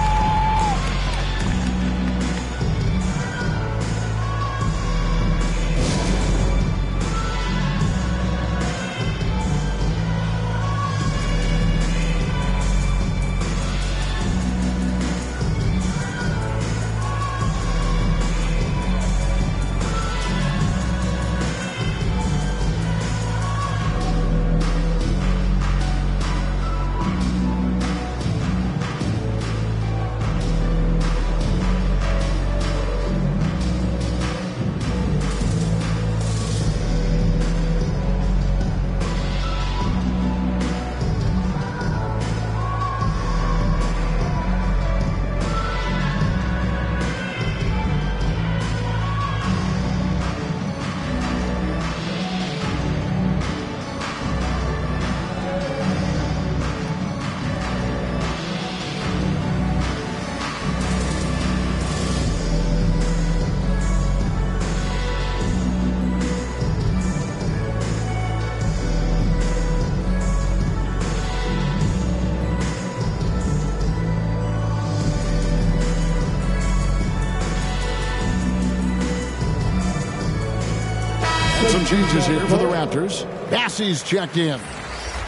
Some changes here for the Raptors. Bassey's checked in.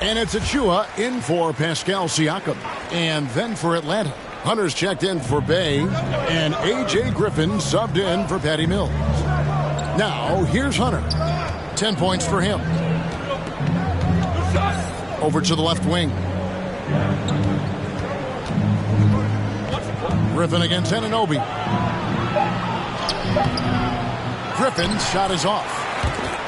And it's Achua in for Pascal Siakam. And then for Atlanta, Hunter's checked in for Bay. And A.J. Griffin subbed in for Patty Mills. Now, here's Hunter. 10 points for him. Over to the left wing. Griffin against Anunoby. Griffin's shot is off.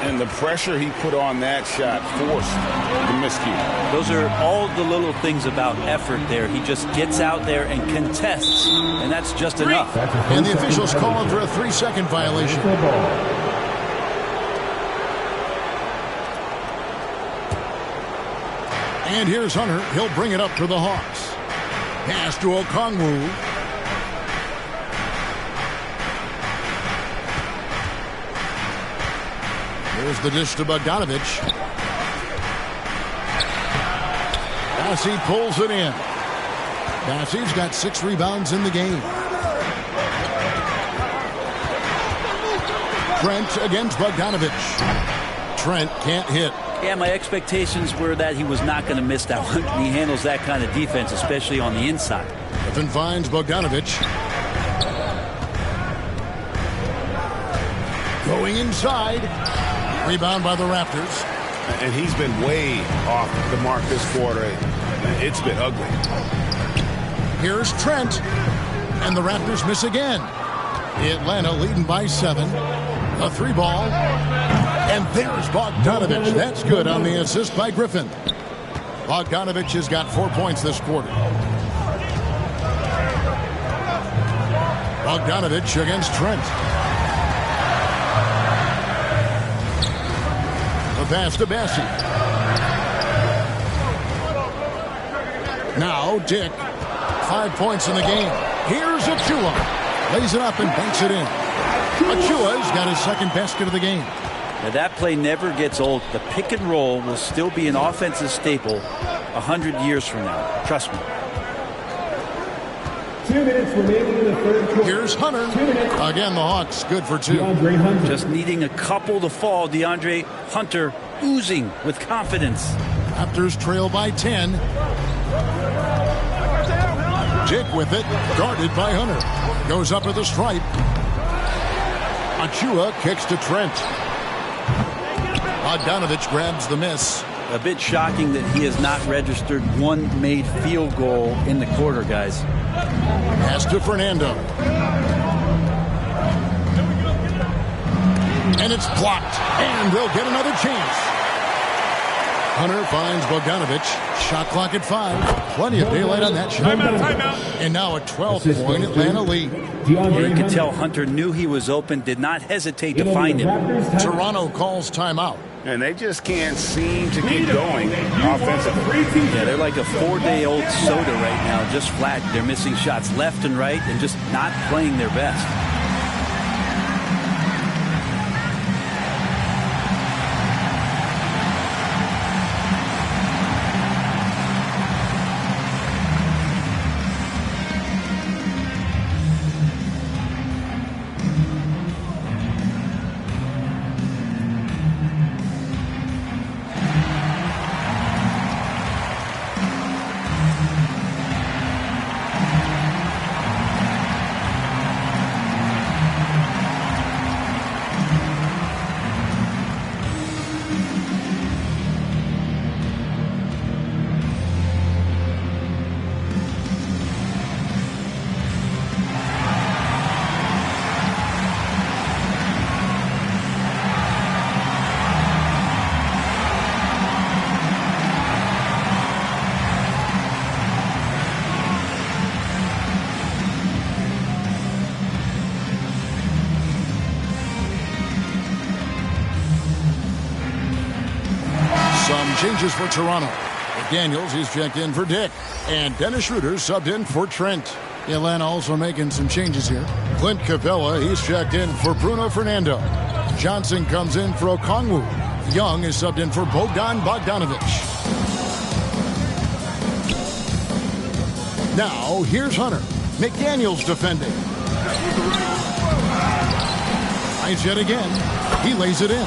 And the pressure he put on that shot forced the miscue. Those are all the little things about effort there. He just gets out there and contests, and that's just enough. And the officials call him for a 3-second violation. And here's Hunter. He'll bring it up for the Hawks. Pass to Okongwu. Here's the dish to Bogdanovich. Bassey pulls it in. Bassey's got 6 rebounds in the game. Trent against Bogdanovich. Trent can't hit. Yeah, my expectations were that he was not going to miss that one. He handles that kind of defense, especially on the inside. Griffin finds Bogdanovich. Going inside. Rebound by the Raptors. And he's been way off the mark this quarter. It's been ugly. Here's Trent. And the Raptors miss again. Atlanta leading by 7. A 3-ball. And there's Bogdanovich. That's good on the assist by Griffin. Bogdanovich has got 4 points this quarter. Bogdanovich against Trent. The pass to Bassey. Now Dick. 5 points in the game. Here's Achua. Lays it up and banks it in. Achua's got his 2nd basket of the game. Now that play never gets old. The pick and roll will still be an offensive staple 100 years from now. Trust me. 2 minutes remaining in the 3rd quarter. Here's Hunter. Again, the Hawks good for 2. Just needing a couple to fall. DeAndre Hunter oozing with confidence. Raptors trail by 10. Dick with it. Guarded by Hunter. Goes up at the stripe. Achua kicks to Trent. Bogdanovich grabs the miss. A bit shocking that he has not registered one made field goal in the quarter, guys. Pass to Fernando. And it's blocked. And they'll get another chance. Hunter finds Bogdanovich. Shot clock at 5. Plenty of daylight on that shot. Timeout. And now a 12-point Atlanta lead. You could tell Hunter knew he was open, did not hesitate to find him. Toronto calls timeout. And they just can't seem to get going offensively. Yeah, they're like a 4-day-old soda right now, just flat. They're missing shots left and right and just not playing their best. Changes for Toronto. McDaniels, he's checked in for Dick. And Dennis Schroeder subbed in for Trent. Atlanta also making some changes here. Clint Capella, he's checked in for Bruno Fernando. Johnson comes in for Okongwu. Young is subbed in for Bogdan Bogdanovich. Now, here's Hunter. McDaniels defending. Finds yet again. He lays it in.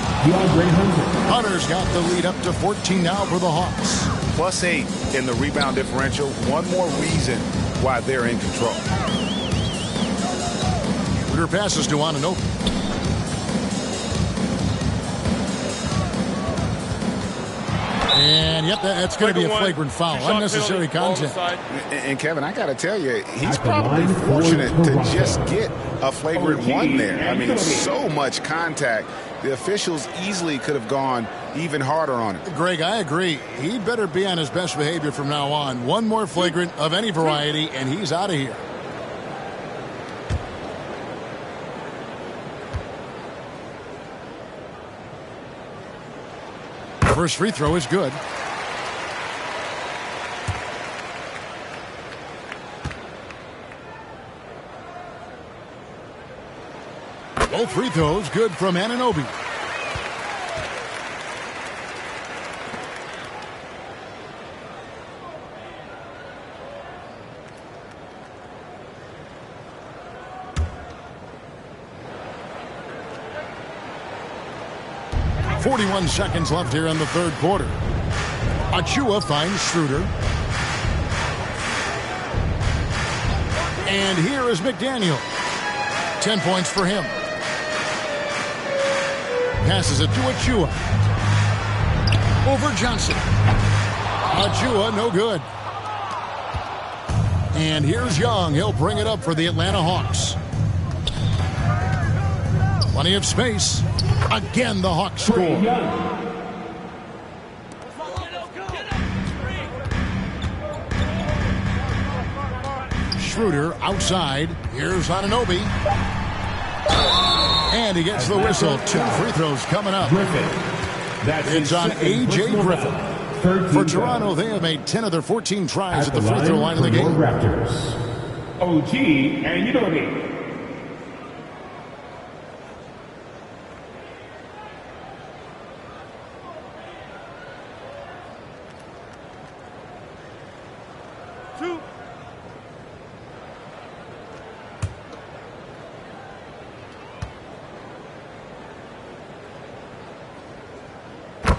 Hunter's got the lead up to 14 now for the Hawks. +8 in the rebound differential. One more reason why they're in control. Schroeder passes to Anunoby. And yep, that's going to be a flagrant foul. Unnecessary contact. And Kevin, I got to tell you, he's probably fortunate to just get a flagrant one there. I mean, so much contact. The officials easily could have gone even harder on him. Greg, I agree. He'd better be on his best behavior from now on. One more flagrant of any variety, and he's out of here. First free throw is good. Both free throws good from Anunoby. .41 seconds left here in the third quarter. Achua finds Schroeder. And here is McDaniel. 10 points for him. Passes it to Achua. Over Johnson. Achua, no good. And here's Young. He'll bring it up for the Atlanta Hawks. Plenty of space. Again, the Hawks score. Schroeder outside. Here's Anunoby. And he gets the whistle. 2 free throws coming up. It's on A.J. Griffin. For Toronto, they have made 10 of their 14 tries at the free throw line of the game. Raptors. OG and Anunoby.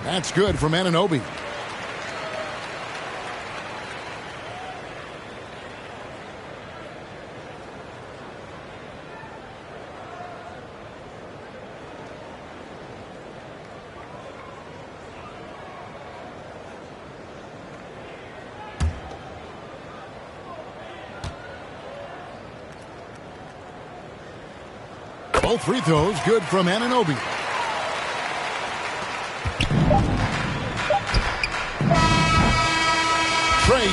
That's good from Anunoby. Both free throws good from Anunoby.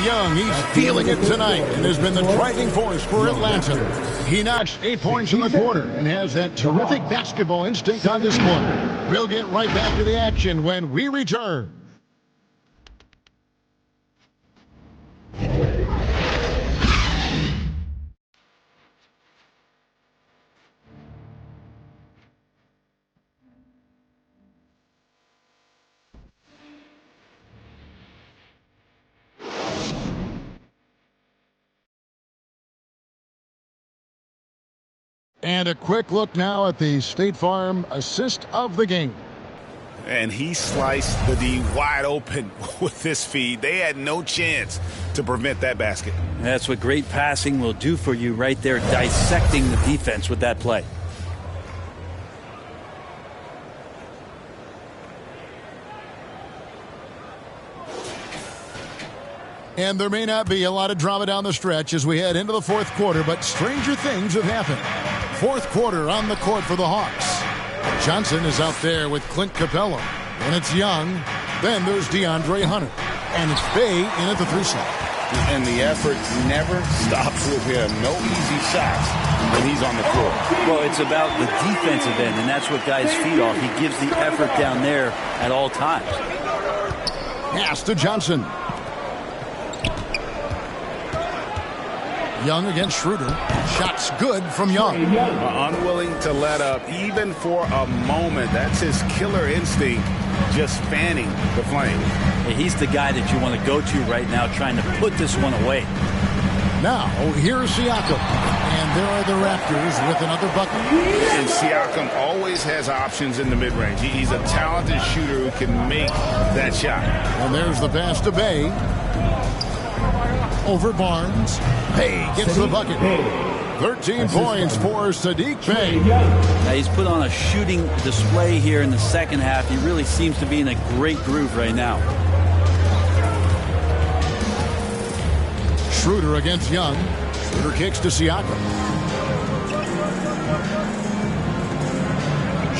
Young, he's feeling it tonight and has been the driving force for Atlanta. He notched 8 points in the quarter and has that terrific basketball instinct on display. We'll get right back to the action when we return. And a quick look now at the State Farm assist of the game. And he sliced the D wide open with this feed. They had no chance to prevent that basket. That's what great passing will do for you right there, dissecting the defense with that play. And there may not be a lot of drama down the stretch as we head into the fourth quarter, but stranger things have happened. Fourth quarter on the court for the Hawks. Johnson is out there with Clint Capella. And it's Young. Then there's DeAndre Hunter. And it's Bay in at the 3 slot. And the effort never stops with him. No easy shots when he's on the court. Well, it's about the defensive end, and that's what guys feed off. He gives the effort down there at all times. Pass to Johnson. Young against Schroeder. Shots good from Young. Unwilling to let up even for a moment. That's his killer instinct, just fanning the flame. Hey, he's the guy that you want to go to right now, trying to put this one away. Now, here's Siakam. And there are the Raptors with another bucket. And Siakam always has options in the mid-range. He's a talented shooter who can make that shot. And there's the pass to Bay. Over Barnes. Bay gets the bucket. 13 points for Saddiq Bey. Now he's put on a shooting display here in the second half. He really seems to be in a great groove right now. Schroeder against Young. Schroeder kicks to Siakam.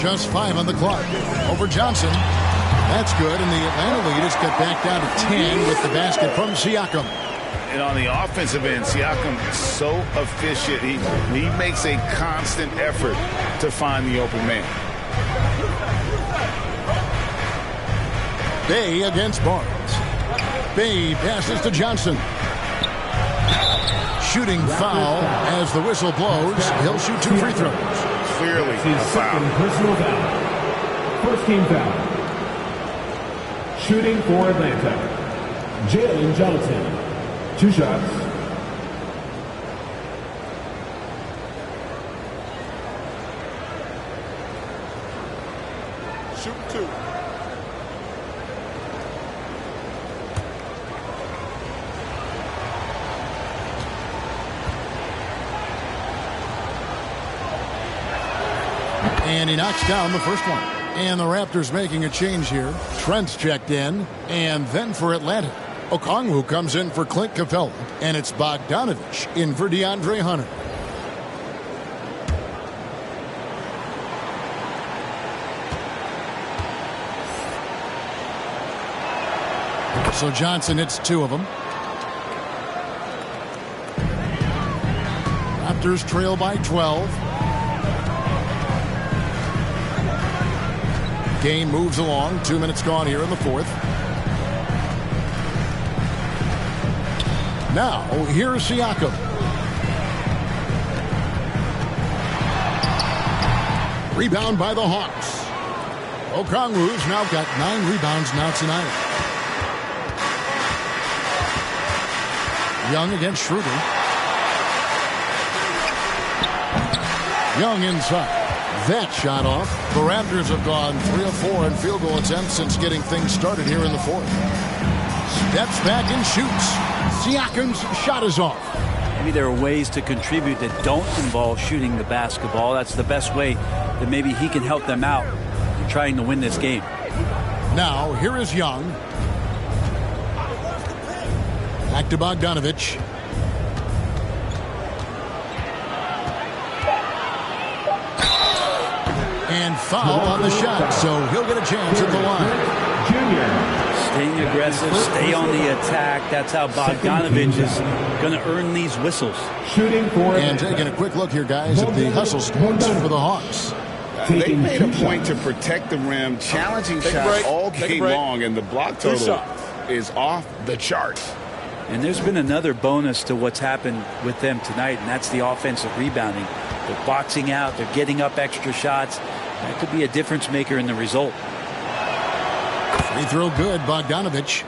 Just 5 on the clock. Over Johnson. That's good, and the Atlanta lead has got back down to 10 with the basket from Siakam. And on the offensive end, Siakam is so efficient. He makes a constant effort to find the open man. Bay against Barnes. Bay passes to Johnson. Shooting foul as the whistle blows. He'll shoot 2 free throws. Clearly a foul. Personal foul. First team foul. Shooting for Atlanta. Jalen Johnson. 2 shots. Shoot 2. And he knocks down the first one. And the Raptors making a change here. Trent's checked in. And then for Atlanta, Okongwu comes in for Clint Capella, and it's Bogdanovich in for DeAndre Hunter. So Johnson hits 2 of them. Raptors trail by 12. Game moves along. 2 minutes gone here in the fourth. Now, here's Siakam. Rebound by the Hawks. Okongwu's now got 9 rebounds now tonight. Young against Schroeder. Young inside. That shot off. The Raptors have gone 3 of 4 in field goal attempts since getting things started here in the fourth. Steps back and shoots. Siakam's shot is off. Maybe there are ways to contribute that don't involve shooting the basketball. That's the best way that maybe he can help them out in trying to win this game. Now, here is Young. Back to Bogdanovich. And foul on the shot, so he'll get a chance at the line. Junior. Being aggressive, stay on the attack. That's how Bogdanovich is going to earn these whistles. And taking a quick look here, guys, at the hustle stats for the Hawks. They made a point to protect the rim, challenging shots all game long, and the block total is off the charts. And there's been another bonus to what's happened with them tonight, and that's the offensive rebounding. They're boxing out. They're getting up extra shots. That could be a difference maker in the result. Free throw good, Bogdanovich.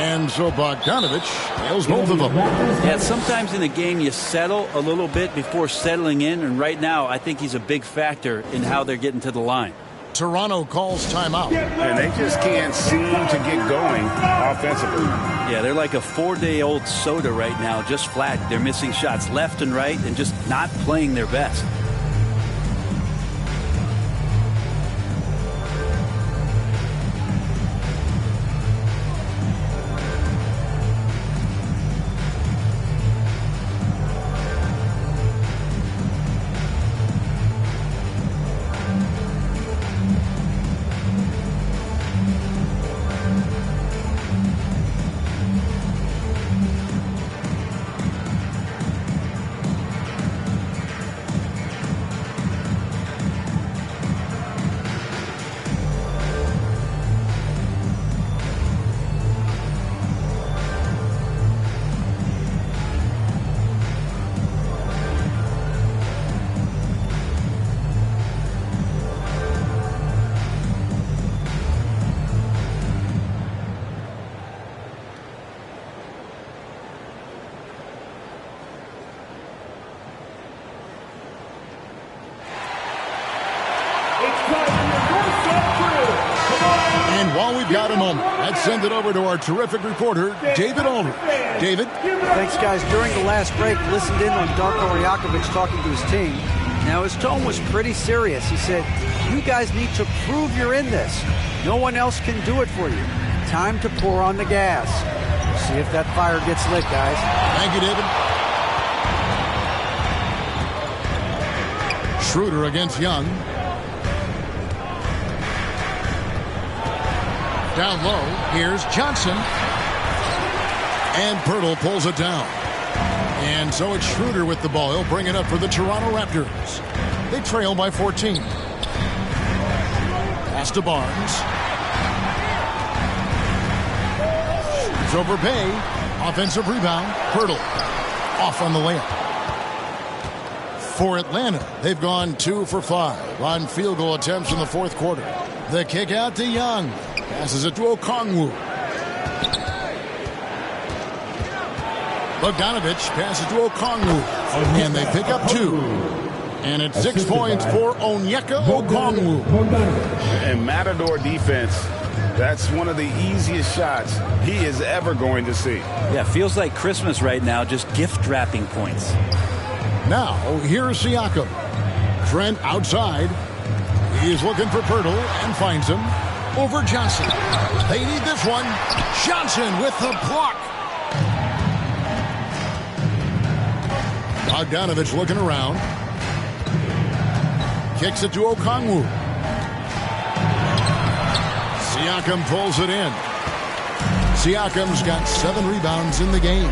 And so Bogdanovich nails both of them. Yeah, sometimes in a game you settle a little bit before settling in, and right now I think he's a big factor in how they're getting to the line. Toronto calls timeout. And they just can't seem to get going offensively. Yeah, they're like a 4-day-old soda right now, just flat. They're missing shots left and right and just not playing their best. And while we've got a moment, let's send it over to our terrific reporter, David Aldridge. David? Thanks, guys. During the last break, listened in on Darko Rajakovic talking to his team. Now, his tone was pretty serious. He said, you guys need to prove you're in this. No one else can do it for you. Time to pour on the gas. See if that fire gets lit, guys. Thank you, David. Schroeder against Young. Down low, here's Johnson. And Pirtle pulls it down. And so it's Schroeder with the ball. He'll bring it up for the Toronto Raptors. They trail by 14. Pass to Barnes. Shoots over Bay. Offensive rebound. Pirtle off on the layup. For Atlanta, they've gone 2 for 5 on field goal attempts in the fourth quarter. The kick out to Young. Passes it to Okongwu. Bogdanovich passes to Okongwu. And they pick up 2. And it's 6 points for Onyeka Okongwu. And Matador defense, that's one of the easiest shots he is ever going to see. Yeah, feels like Christmas right now, just gift wrapping points. Now, here's Siakam. Trent outside. He's looking for Pirtle and finds him. Over Johnson. They need this one. Johnson with the block. Bogdanovich looking around. Kicks it to Okongwu. Siakam pulls it in. Siakam's got 7 rebounds in the game.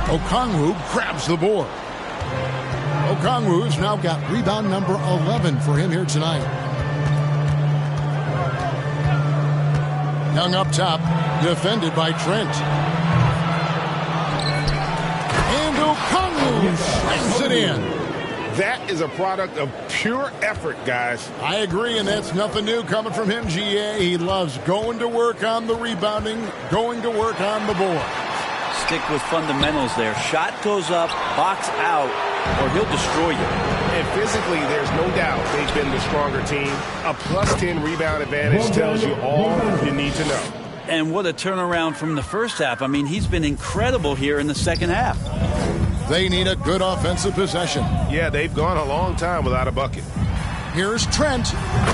Okongwu grabs the board. Okongwu's now got rebound number 11 for him here tonight. Young up top, defended by Trent. And Okongwu slams it in. That is a product of pure effort, guys. I agree, and that's nothing new coming from him, GA. He loves going to work on the rebounding, going to work on the board. Stick with fundamentals there. Shot goes up, box out, or he'll destroy you. And physically, there's no doubt they've been the stronger team. A +10 rebound advantage tells you all you need to know. And what a turnaround from the first half. I mean, he's been incredible here in the second half. They need a good offensive possession. Yeah, they've gone a long time without a bucket. Here's Trent.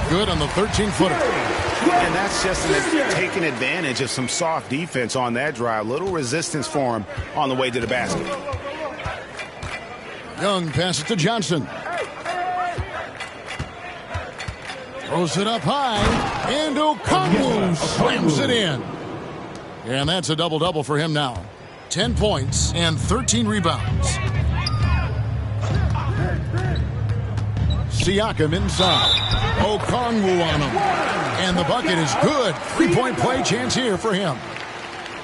Good on the 13-footer. And that's just taking advantage of some soft defense on that drive. Little resistance for him on the way to the basket. Young passes to Johnson. Throws it up high. And Okongwu slams it in. And that's a double-double for him now. 10 points and 13 rebounds. Siakam inside. Okongwu on him. And the bucket is good. 3-point play chance here for him.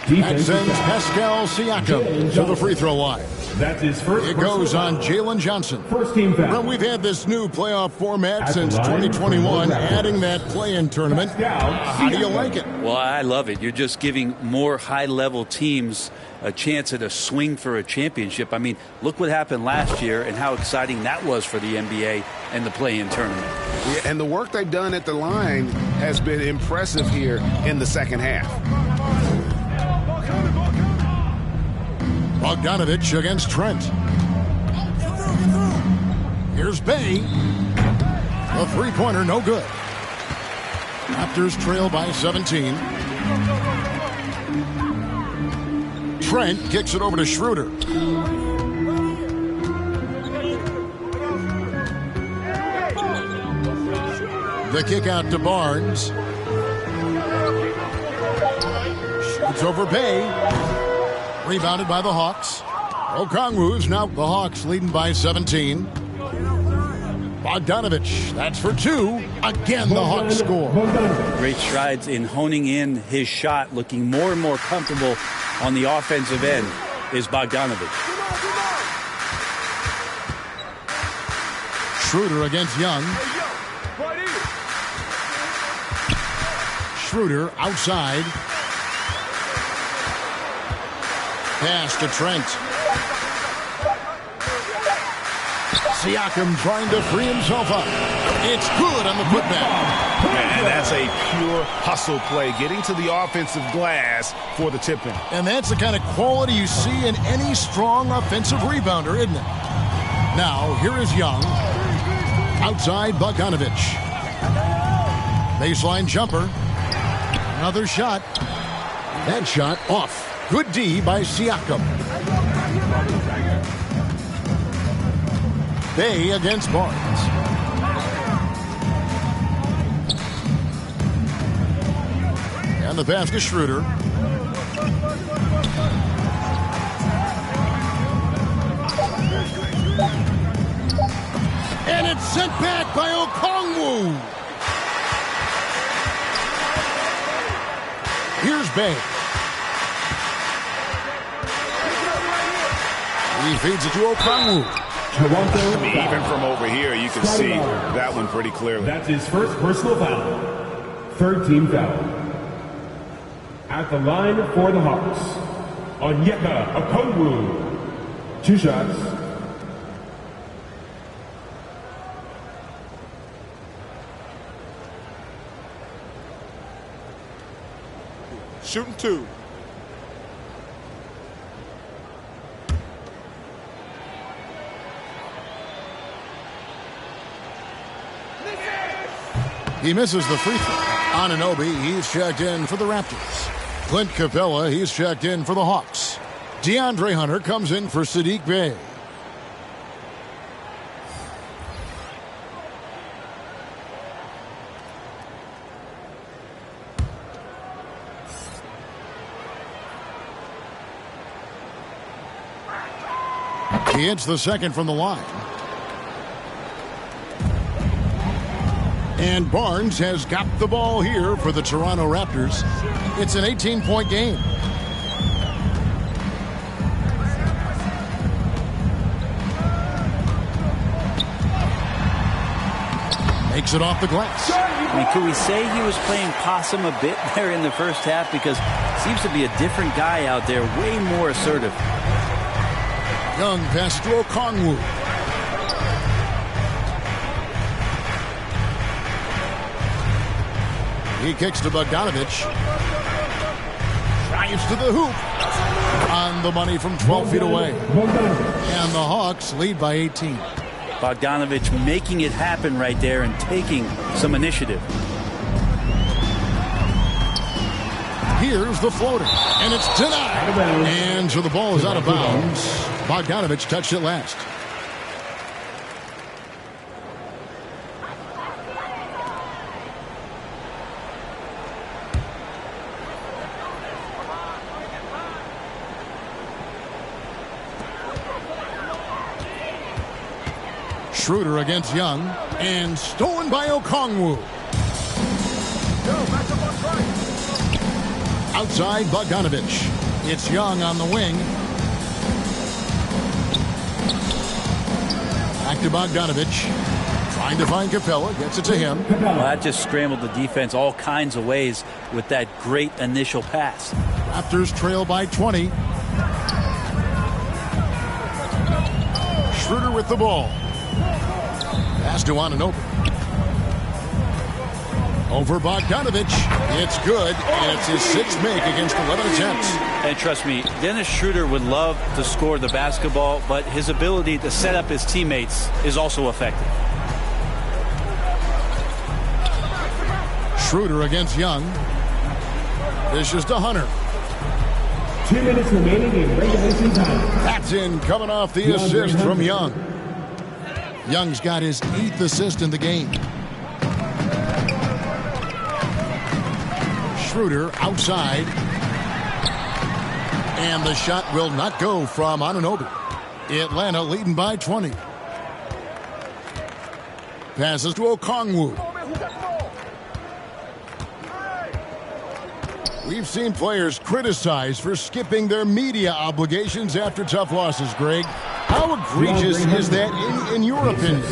That sends Pascal Siakam to the free throw line. That's his first. It goes on Jalen Johnson. First team foul. Well, we've had this new playoff format since 2021, adding that play-in tournament. How do you like it? Well, I love it. You're just giving more high-level teams a chance at a swing for a championship. I mean, look what happened last year and how exciting that was for the NBA and the play-in tournament. Yeah, and the work they've done at the line has been impressive here in the second half. Bogdanovich against Trent. Here's Bay. A three-pointer, no good. Raptors trail by 17. Trent kicks it over to Schroeder. The kick out to Barnes. Shoots over Bay. Rebounded by the Hawks. Okongwu's now the Hawks leading by 17. Bogdanovich, that's for two. Again, the Hawks score. Great strides in honing in his shot, looking more and more comfortable on the offensive end is Bogdanovich. Schroeder against Young. Schroeder outside. Pass to Trent. Siakam trying to free himself up. It's good on the putback. And that's a pure hustle play, getting to the offensive glass for the tip-in. And that's the kind of quality you see in any strong offensive rebounder, isn't it? Now, here is Young. Outside, Bogdanovich. Baseline jumper. Another shot. That shot off. Good D by Siakam. Bay against Barnes. And the pass to Schroeder. And it's sent back by Okongwu. Here's Bay. He feeds it to Okongwu. Even from over here, you can see that one pretty clearly. That's his first personal foul. Third team foul. At the line for the Hawks, Onyeka Okongwu. 2 shots. Shooting 2. He misses the free throw. Anunoby, he's checked in for the Raptors. Clint Capella, he's checked in for the Hawks. DeAndre Hunter comes in for Saddiq Bey. He hits the second from the line. And Barnes has got the ball here for the Toronto Raptors. It's an 18-point game. Makes it off the glass. I mean, could we say he was playing possum a bit there in the first half? Because it seems to be a different guy out there, way more assertive. Young pass to Okongwu. He kicks to Bogdanovich. drives to the hoop. On the money from 12 feet away. And the Hawks lead by 18. Bogdanovich making it happen right there and taking some initiative. Here's the floater, and it's denied. And so the ball is out of bounds. Bogdanovich touched it last. Schroeder against Young, and stolen by Okongwu. Outside Bogdanovich. It's Young on the wing. Back to Bogdanovich. Trying to find Capella. Gets it to him. Well, that just scrambled the defense all kinds of ways with that great initial pass. Raptors trail by 20. Schroeder with the ball. Pass to Anunoby. Over Bogdanovich. It's good, and it's his sixth make against 11 attempts. And trust me, Dennis Schroeder would love to score the basketball, but his ability to set up his teammates is also effective. Schroeder against Young. Dishes to Hunter. 2 minutes remaining in regulation time. That's in, coming off the assist from Young. Young's got his 8th assist in the game. Schroeder outside. And the shot will not go from Anunoby. Atlanta leading by 20. Passes to Okongwu. We've seen players criticized for skipping their media obligations after tough losses, Greg. How egregious is that in your opinion?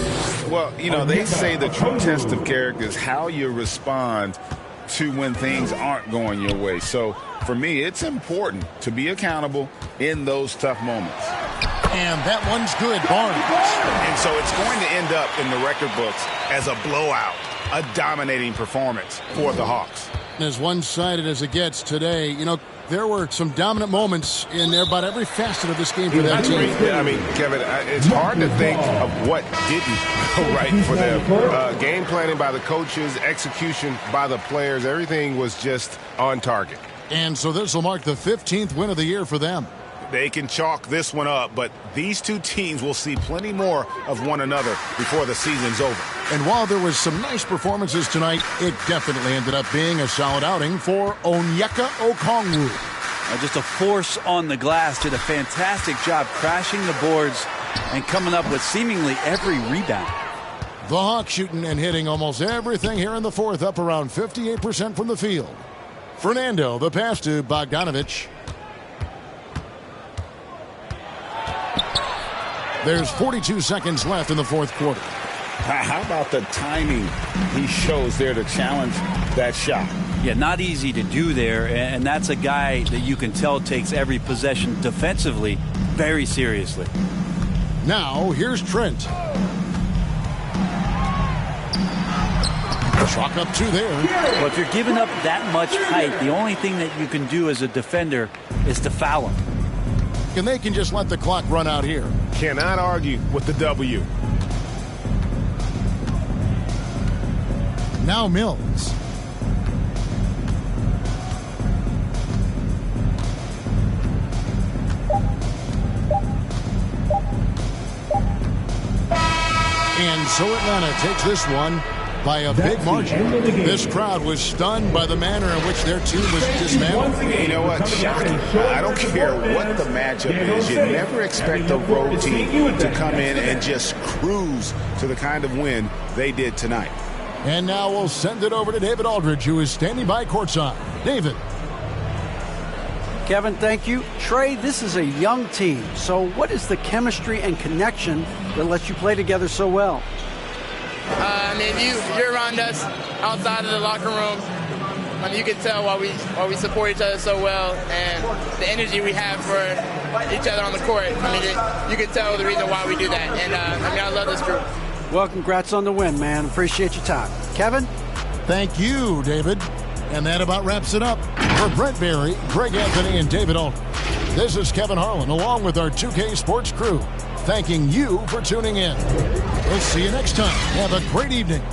Well, you know, they say the true test of character is how you respond to when things aren't going your way. So, for me, it's important to be accountable in those tough moments. And that one's good, Barnes. And so it's going to end up in the record books as a blowout, a dominating performance for the Hawks. As one-sided as it gets today, you know, there were some dominant moments in there about every facet of this game for that team. I mean, Kevin, it's hard to think of what didn't go right for them. Game planning by the coaches, execution by the players, everything was just on target. And so this will mark the 15th win of the year for them. They can chalk this one up, but these two teams will see plenty more of one another before the season's over. And while there was some nice performances tonight, it definitely ended up being a solid outing for Onyeka Okongwu. Just a force on the glass, did a fantastic job crashing the boards and coming up with seemingly every rebound. The Hawks shooting and hitting almost everything here in the fourth, up around 58% from the field. Fernando, the pass to Bogdanovich. There's 42 seconds left in the fourth quarter. How about the timing he shows there to challenge that shot? Yeah, not easy to do there, and that's a guy that you can tell takes every possession defensively very seriously. Now, here's Trent. Chalk up two there. Well, if you're giving up that much height, the only thing that you can do as a defender is to foul him. And they can just let the clock run out here. Cannot argue with the W. Now Mills. And so Atlanta takes this one by a big margin. This crowd was stunned by the manner in which their team was dismantled. You know what? Shocking. I don't care what the matchup is. You never expect a road team to come in and just cruise to the kind of win they did tonight. And now we'll send it over to David Aldridge, who is standing by courtside. David. Kevin, thank you. Trey, this is a young team. So what is the chemistry and connection that lets you play together so well? I mean, you're around us outside of the locker room. I mean, you can tell why we support each other so well, and the energy we have for each other on the court. I mean, you can tell the reason why we do that. And I love this group. Well, congrats on the win, man. Appreciate your time. Kevin? Thank you, David. And that about wraps it up. For Brent Barry, Greg Anthony, and David Aldridge, this is Kevin Harlan along with our 2K Sports crew, thanking you for tuning in. We'll see you next time. Have a great evening.